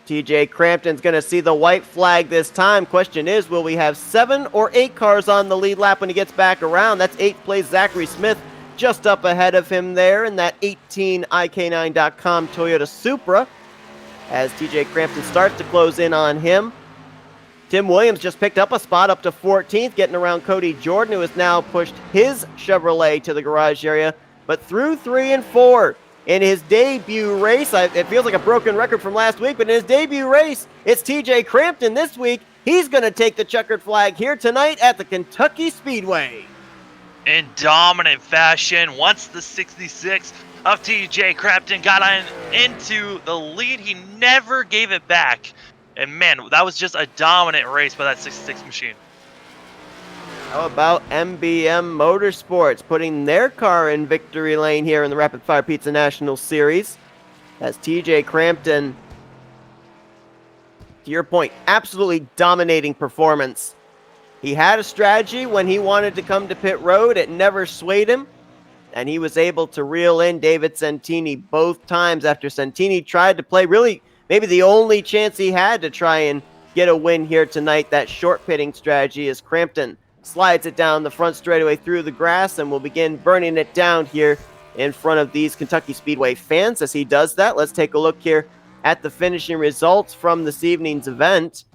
TJ Crampton's going to see the white flag this time. Question is, will we have 7 or 8 cars on the lead lap when he gets back around? That's 8th place Zachary Smith just up ahead of him there in that 18IK9.com Toyota Supra as TJ Crampton starts to close in on him. Tim Williams just picked up a spot up to 14th, getting around Cody Jordan, who has now pushed his Chevrolet to the garage area. But through 3 and 4 in his debut race, it feels like a broken record from last week, but in his debut race, it's TJ Crampton this week. He's going to take the checkered flag here tonight at the Kentucky Speedway. In dominant fashion, once the 66 of TJ Crampton got into the lead, he never gave it back. And man, that was just a dominant race by that 66 machine. How about MBM Motorsports putting their car in victory lane here in the Rapid Fire Pizza National Series? As TJ Crampton, to your point, absolutely dominating performance. He had a strategy when he wanted to come to pit road. It never swayed him. And he was able to reel in David Santini both times after Santini tried to play really maybe the only chance he had to try and get a win here tonight. That short pitting strategy as Crampton slides it down the front straightaway through the grass and will begin burning it down here in front of these Kentucky Speedway fans. As he does that, let's take a look here at the finishing results from this evening's event.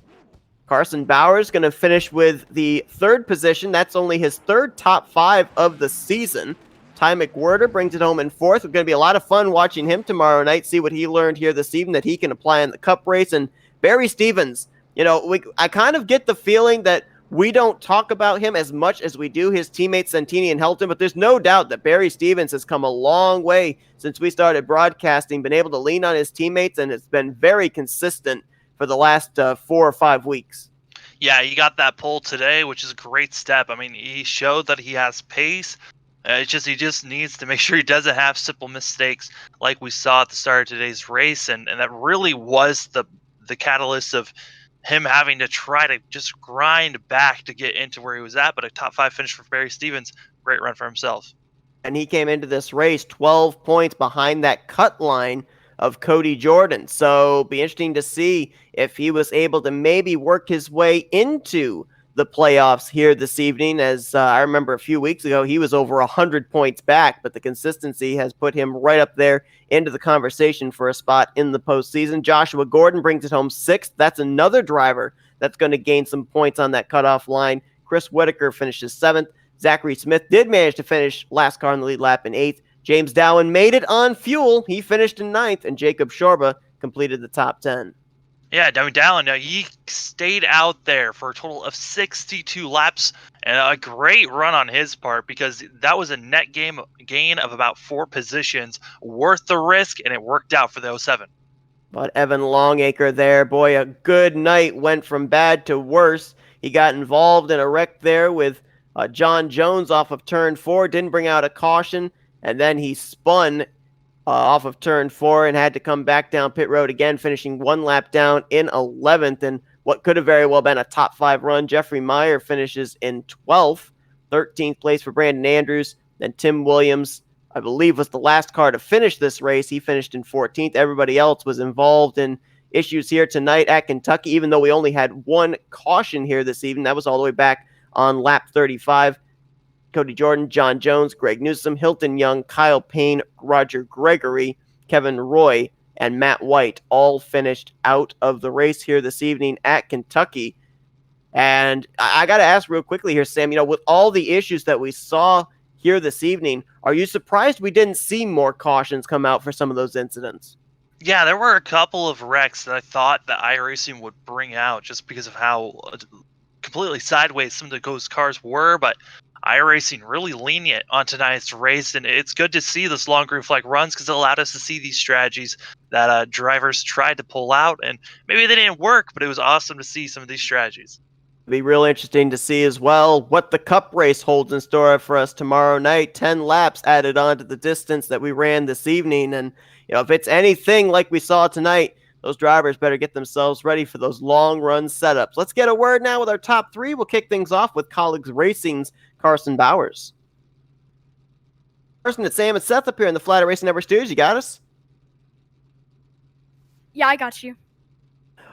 Carson Bowers going to finish with the 3rd position. That's only his 3rd top 5 of the season. Ty McWhorter brings it home in 4th. It's going to be a lot of fun watching him tomorrow night, see what he learned here this evening that he can apply in the Cup race. And Barry Stevens, I kind of get the feeling that we don't talk about him as much as we do his teammates Santini and Helton, but there's no doubt that Barry Stevens has come a long way since we started broadcasting, been able to lean on his teammates, and it's been very consistent for the last 4 or 5 weeks. Yeah, he got that pole today, which is a great step. I mean, he showed that he has pace. He just needs to make sure he doesn't have simple mistakes like we saw at the start of today's race, and that really was the catalyst of him having to try to just grind back to get into where he was at. But a top 5 finish for Barry Stevens, great run for himself. And he came into this race 12 points behind that cut line of Cody Jordan. So be interesting to see if he was able to maybe work his way into the playoffs here this evening. As I remember a few weeks ago, he was over 100 points back, but the consistency has put him right up there into the conversation for a spot in the postseason. Joshua Gordon brings it home 6th. That's another driver that's going to gain some points on that cutoff line. Chris Whitaker finishes 7th. Zachary Smith did manage to finish last car on the lead lap in 8th. James Dowan made it on fuel. He finished in ninth, and Jacob Shorba completed the top 10. Yeah, I mean, Dallin, he stayed out there for a total of 62 laps, and a great run on his part because that was a net gain of about 4 positions, worth the risk, and it worked out for the 07. But Evan Longacre there, boy, a good night, went from bad to worse. He got involved in a wreck there with John Jones off of turn 4, didn't bring out a caution, and then he spun off of turn 4 and had to come back down pit road again, finishing one lap down in 11th. And what could have very well been a top 5 run, Jeffrey Meyer finishes in 12th, 13th place for Brandon Andrews. Then Tim Williams, I believe, was the last car to finish this race. He finished in 14th. Everybody else was involved in issues here tonight at Kentucky, even though we only had one caution here this evening. That was all the way back on lap 35. Cody Jordan, John Jones, Greg Newsom, Hilton Young, Kyle Payne, Roger Gregory, Kevin Roy, and Matt White all finished out of the race here this evening at Kentucky. And I got to ask real quickly here, Sam, with all the issues that we saw here this evening, are you surprised we didn't see more cautions come out for some of those incidents? Yeah, there were a couple of wrecks that I thought that iRacing would bring out just because of how completely sideways some of those cars were, but iRacing really lenient on tonight's race, and it's good to see this long green flag runs because it allowed us to see these strategies that drivers tried to pull out, and maybe they didn't work, but it was awesome to see some of these strategies. Be real interesting to see as well what the cup race holds in store for us tomorrow night. 10 laps added on to the distance that we ran this evening. And, if it's anything like we saw tonight, those drivers better get themselves ready for those long run setups. Let's get a word now with our top 3. We'll kick things off with Colleagues Racing's Carson Bowers. Carson, it's Sam and Seth up here in the Flatout Racing Network studios. You got us? Yeah, I got you.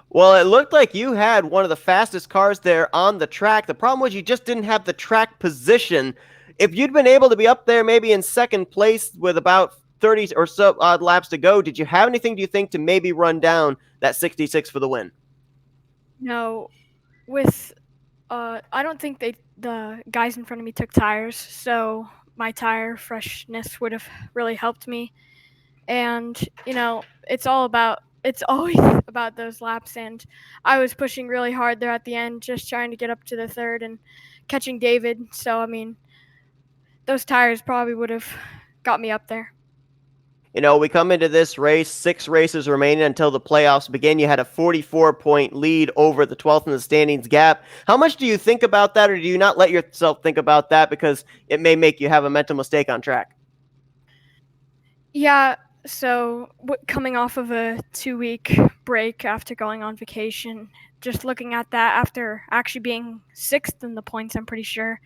Well, it looked like you had one of the fastest cars there on the track. The problem was you just didn't have the track position. If you'd been able to be up there maybe in second place with about 30 or so odd laps to go, did you have anything, do you think, to maybe run down that 66 for the win? No, with I don't think the guys in front of me took tires, so my tire freshness would have really helped me. And it's always about those laps, and I was pushing really hard there at the end, just trying to get up to the third and catching David. So I mean, those tires probably would have got me up there. We come into this race, 6 races remaining until the playoffs begin. You had a 44-point lead over the 12th in the standings gap. How much do you think about that, or do you not let yourself think about that because it may make you have a mental mistake on track? Yeah, so coming off of a 2-week break after going on vacation, just looking at that after actually being 6th in the points, I'm pretty sure,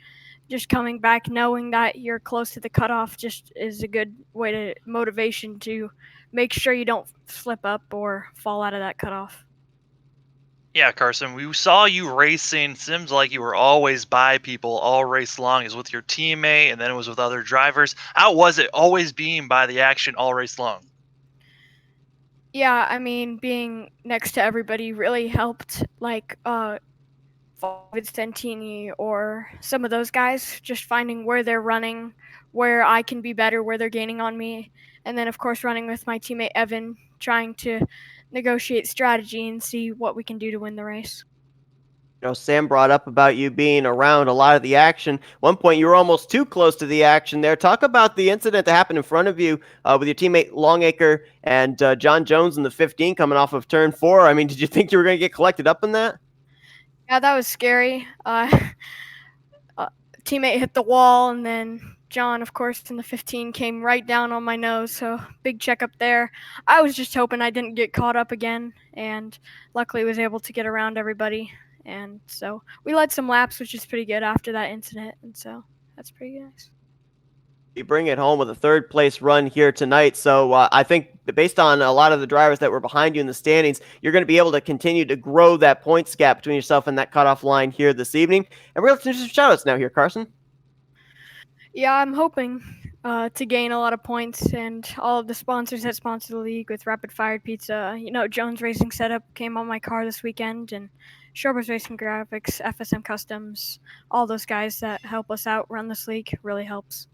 just coming back knowing that you're close to the cutoff just is a good way to motivation to make sure you don't slip up or fall out of that cutoff. Yeah, Carson, we saw you racing. Seems like you were always by people all race long. Is with your teammate, and then it was with other drivers. How was it always being by the action all race long? Yeah, I mean, being next to everybody really helped, like David Stentini or some of those guys, just finding where they're running, where I can be better, where they're gaining on me. And then, of course, running with my teammate Evan, trying to negotiate strategy and see what we can do to win the race. Sam brought up about you being around a lot of the action. One point, you were almost too close to the action there. Talk about the incident that happened in front of you with your teammate Longacre and John Jones in the 15 coming off of turn 4. I mean, did you think you were going to get collected up in that? Yeah, that was scary. Teammate hit the wall, and then John, of course, in the 15 came right down on my nose. So big check up there. I was just hoping I didn't get caught up again, and luckily was able to get around everybody. And so we led some laps, which is pretty good after that incident. And so that's pretty nice. You bring it home with a third place run here tonight. So I think based on a lot of the drivers that were behind you in the standings, you're going to be able to continue to grow that points gap between yourself and that cutoff line here this evening. And we're going to do some shout outs now here, Carson. Yeah, I'm hoping to gain a lot of points, and all of the sponsors that sponsor the league with Rapid Fired Pizza. Jones Racing Setup came on my car this weekend, and Shorber's Racing Graphics, FSM Customs, all those guys that help us out run this league really helps.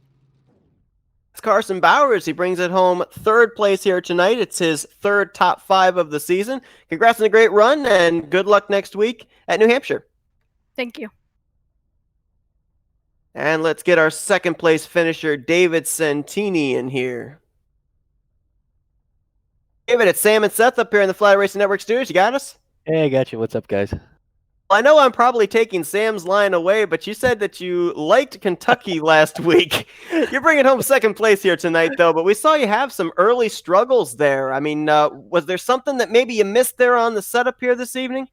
It's Carson Bowers. He brings it home third place here tonight. It's his third top 5 of the season. Congrats on a great run, and good luck next week at New Hampshire. Thank you. And let's get our second place finisher, David Santini, in here. David, it's Sam and Seth up here in the Flatout Racing Network studios. You got us? Hey, I got you. What's up, guys? I know I'm probably taking Sam's line away, but you said that you liked Kentucky last week. You're bringing home second place here tonight, though, but we saw you have some early struggles there. I mean, was there something that maybe you missed there on the setup here this evening?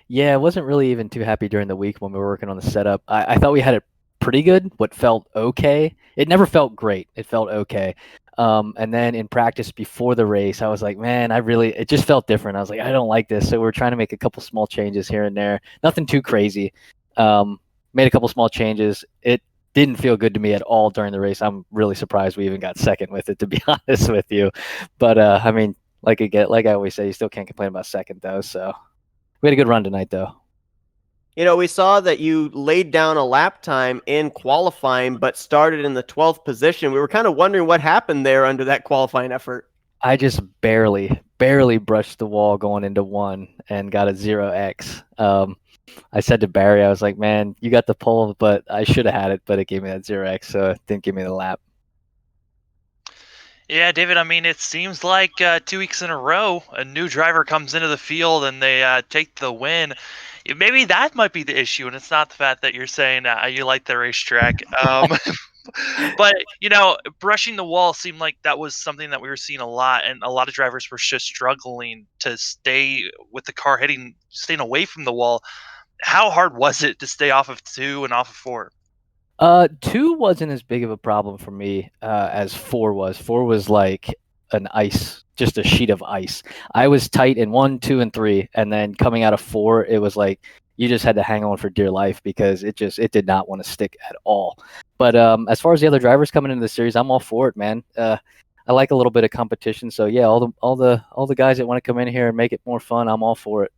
Yeah, I wasn't really even too happy during the week when we were working on the setup. I thought we had it pretty good, what felt okay. It never felt great. It felt okay. And then in practice before the race, I was like, man, it just felt different. I was like, I don't like this. So we're trying to make a couple small changes here and there. Nothing too crazy. Made a couple small changes. It didn't feel good to me at all during the race. I'm really surprised we even got second with it, to be honest with you. But I mean, like I always say, you still can't complain about second though. So we had a good run tonight though. You know, we saw that you laid down a lap time in qualifying, but started in the 12th position. We were kind of wondering what happened there under that qualifying effort. I just barely brushed the wall going into 1 and got a 0x. I said to Barry, I was like, man, you got the pole, but I should have had it, but it gave me that 0x, so it didn't give me the lap. Yeah, David, I mean, it seems like 2 weeks in a row, a new driver comes into the field and they take the win. Maybe that might be the issue, and it's not the fact that you're saying you like the racetrack. But, brushing the wall seemed like that was something that we were seeing a lot, and a lot of drivers were just struggling to stay with the car staying away from the wall. How hard was it to stay off of 2 and off of 4? 2 wasn't as big of a problem for me as 4 was. 4 was like just a sheet of ice. I was tight in 1, 2, and 3, and then coming out of 4, it was like you just had to hang on for dear life because it did not want to stick at all. But as far as the other drivers coming into the series, I'm all for it, man. I like a little bit of competition, so yeah, all the guys that want to come in here and make it more fun, I'm all for it.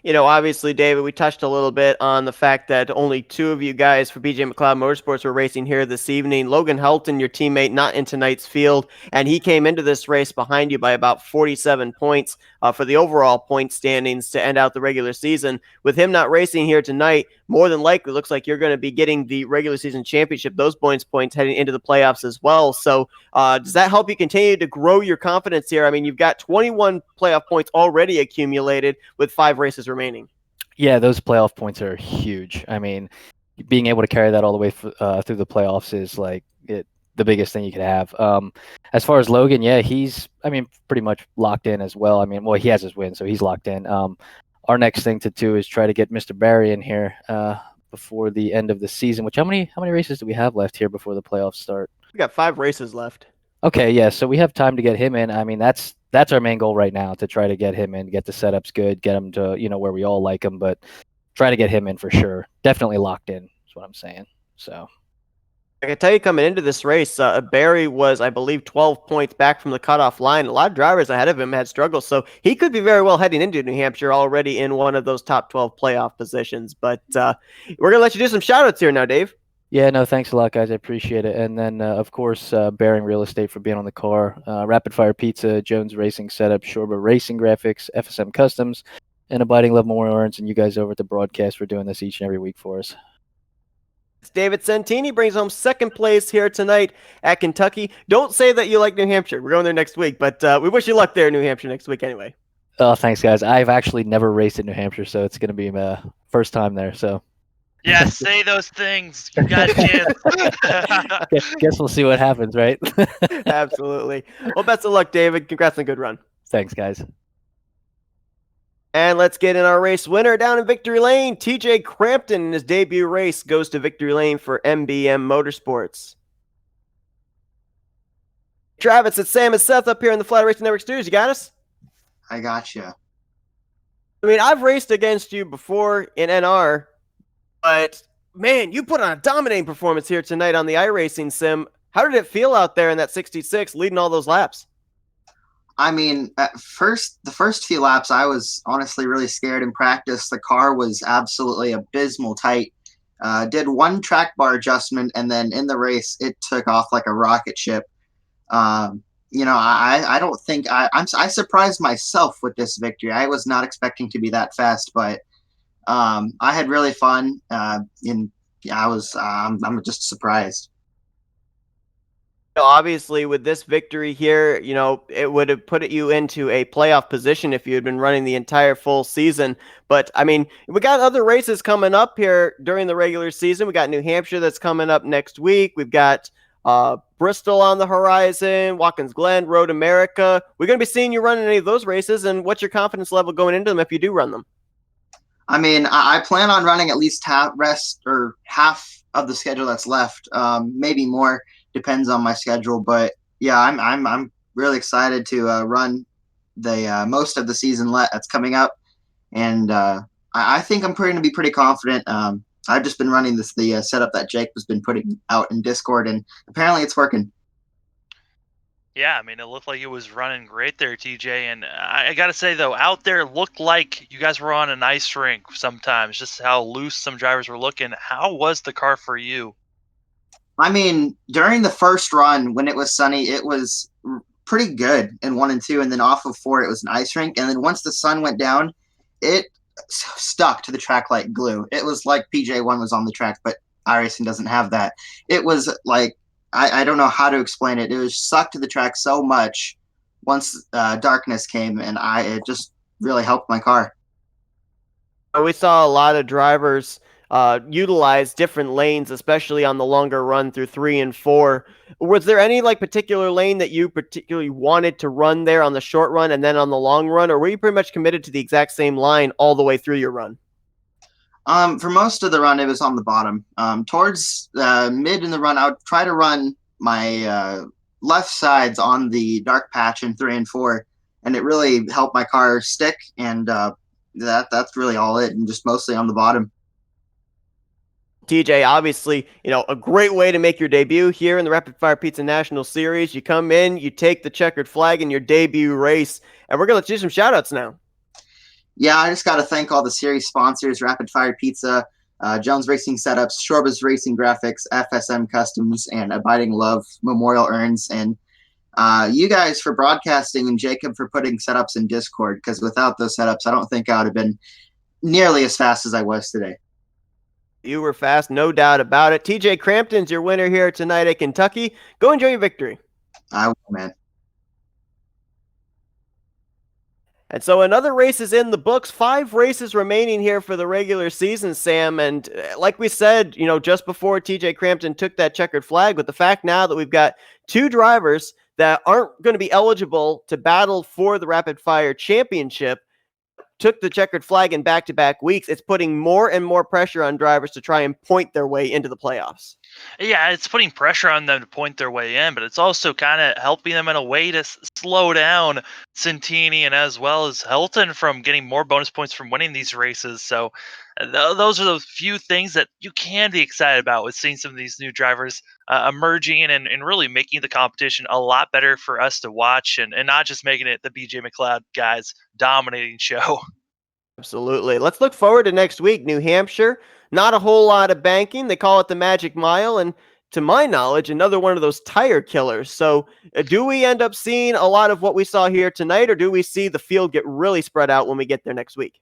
You know, obviously, David, we touched a little bit on the fact that only 2 of you guys for BJ McLeod Motorsports were racing here this evening. Logan Helton, your teammate, not in tonight's field, and he came into this race behind you by about 47 points for the overall point standings to end out the regular season. With him not racing here tonight, more than likely looks like you're going to be getting the regular season championship, those points heading into the playoffs as well. So does that help you continue to grow your confidence here? I mean, you've got 21 playoff points already accumulated with 5 races remaining. Yeah, those playoff points are huge. I mean, being able to carry that all the way through the playoffs is like the biggest thing you could have. As far as Logan, yeah, he's pretty much locked in as well. I mean, well, he has his win, so he's locked in. Our next thing to do is try to get Mr. Barry in here before the end of the season. Which how many races do we have left here before the playoffs start? We got 5 races left. Okay, yeah, so we have time to get him in. I mean, that's our main goal right now, to try to get him in, get the setups good, get him to where we all like him, but try to get him in for sure. Definitely locked in is what I'm saying. So I can tell you, coming into this race, Barry was, I believe, 12 points back from the cutoff line. A lot of drivers ahead of him had struggles, so he could be very well heading into New Hampshire already in one of those top 12 playoff positions. But we're going to let you do some shout-outs here now, Dave. yeah, no, thanks a lot, guys. I appreciate it. And then, of course, Bearing Real Estate for being on the car, Rapid Fire Pizza, Jones Racing Setup, Shorba Racing Graphics, FSM Customs, and Abiding Love Memorial Arms, and you guys over at the broadcast for doing this each and every week for us. David Santini brings home second place here tonight at Kentucky. Don't say that you like New Hampshire. We're going there next week, but we wish you luck there in New Hampshire next week anyway. Oh, thanks, guys. I've actually never raced in New Hampshire, so it's going to be my first time there. So Yeah, say those things. You got a chance. guess we'll see what happens, right? Absolutely. Well, best of luck, David. Congrats on a good run. Thanks, guys. And let's get in our race winner down in Victory Lane. TJ Crampton in his debut race goes to Victory Lane for MBM Motorsports. Travis, it's Sam and Seth up here in the Flatout Racing Network studios. You got us? I gotcha. I mean, I've raced against you before in NR, but man, you put on a dominating performance here tonight on the iRacing sim. How did it feel out there in that 66 leading all those laps? I mean, the first few laps, I was honestly really scared in practice. The car was absolutely abysmal tight. Did one track bar adjustment, and then in the race, it took off like a rocket ship. I don't think I surprised myself with this victory. I was not expecting to be that fast, but I had really fun. And yeah, I'm just surprised. Obviously, with this victory here, it would have put you into a playoff position if you had been running the entire full season. But I mean, we got other races coming up here during the regular season. We got New Hampshire that's coming up next week. We've got Bristol on the horizon, Watkins Glen, Road America. We're going to be seeing you running any of those races. And what's your confidence level going into them if you do run them? I mean, I plan on running at least half of the schedule that's left, maybe more, depends on my schedule. But yeah, I'm really excited to run the most of the season that's coming up, and I think I'm going to be pretty confident. I've just been running the setup that Jake has been putting out in Discord, and apparently it's working. Yeah, I mean, it looked like it was running great there, TJ. And I got to say, though, out there looked like you guys were on an ice rink sometimes, just how loose some drivers were looking. How was the car for you? I mean, during the first run, when it was sunny, it was pretty good in 1 and 2. And then off of 4, it was an ice rink. And then once the sun went down, it stuck to the track like glue. It was like PJ1 was on the track, but iRacing doesn't have that. It was like, I don't know how to explain it. It was stuck to the track so much once darkness came, and it just really helped my car. We saw a lot of drivers utilize different lanes, especially on the longer run through 3 and 4. Was there any particular lane that you particularly wanted to run there on the short run and then on the long run, or were you pretty much committed to the exact same line all the way through your run? For most of the run, it was on the bottom. Towards mid in the run, I would try to run my left sides on the dark patch in 3 and 4, and it really helped my car stick. And that's really all it, and just mostly on the bottom. TJ, obviously, a great way to make your debut here in the Rapid Fire Pizza National Series. You come in, you take the checkered flag in your debut race, and we're going to let you do some shout-outs now. Yeah, I just got to thank all the series sponsors, Rapid Fire Pizza, Jones Racing Setups, Shorba's Racing Graphics, FSM Customs, and Abiding Love Memorial Urns, and you guys for broadcasting, and Jacob for putting setups in Discord, because without those setups, I don't think I would have been nearly as fast as I was today. You were fast, no doubt about it. TJ Crampton's your winner here tonight at Kentucky. Go enjoy your victory. I will, man. And so another race is in the books. 5 races remaining here for the regular season, Sam. And like we said, just before TJ Crampton took that checkered flag, with the fact now that we've got 2 drivers that aren't going to be eligible to battle for the Rapid Fire Championship, took the checkered flag in back-to-back weeks, it's putting more and more pressure on drivers to try and point their way into the playoffs. Yeah, it's putting pressure on them to point their way in, but it's also kind of helping them in a way to slow down Santini and as well as Helton from getting more bonus points from winning these races. So those are the few things that you can be excited about with seeing some of these new drivers emerging and really making the competition a lot better for us to watch and not just making it the BJ McLeod guys dominating show. Absolutely. Let's look forward to next week. New Hampshire, not a whole lot of banking. They call it the Magic Mile, and to my knowledge, another one of those tire killers. So do we end up seeing a lot of what we saw here tonight, or do we see the field get really spread out when we get there next week?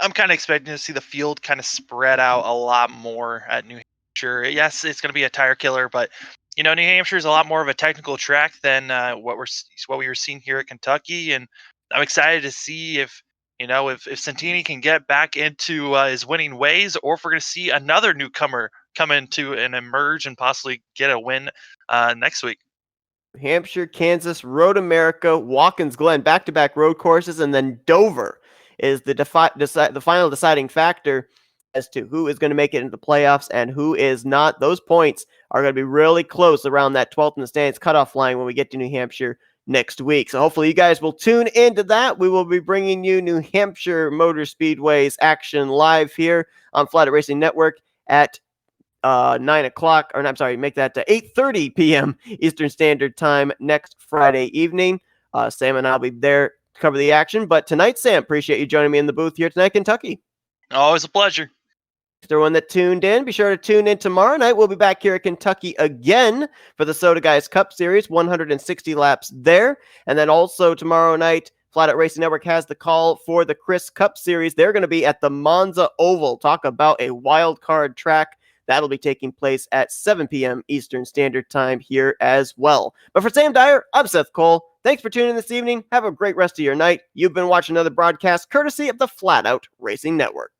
I'm kind of expecting to see the field kind of spread out a lot more at New Hampshire. Yes, it's going to be a tire killer, but New Hampshire is a lot more of a technical track than what we were seeing here at Kentucky, and I'm excited to see if Santini can get back into his winning ways, or if we're going to see another newcomer come into and emerge and possibly get a win next week. Hampshire, Kansas, Road America, Watkins Glen, back-to-back road courses, and then Dover is the final deciding factor as to who is going to make it into the playoffs and who is not. Those points are going to be really close around that 12th in the standings cutoff line when we get to New Hampshire next week. So hopefully you guys will tune into that. We will be bringing you New Hampshire Motor Speedway's action live here on Flatout Racing Network at 9 o'clock, or I'm sorry, make that 8:30 p.m. Eastern Standard Time next Friday evening. Sam and I'll be there to cover the action. But tonight, Sam, appreciate you joining me in the booth here tonight, Kentucky. Always a pleasure. Everyone that tuned in, be sure to tune in tomorrow night. We'll be back here at Kentucky again for the Soda Guys Cup Series, 160 laps there. And then also tomorrow night, Flatout Racing Network has the call for the Chris Cup Series. They're going to be at the Monza Oval. Talk about a wild card track. That'll be taking place at 7 p.m. Eastern Standard Time here as well. But for Sam Dyer, I'm Seth Cole. Thanks for tuning in this evening. Have a great rest of your night. You've been watching another broadcast courtesy of the Flatout Racing Network.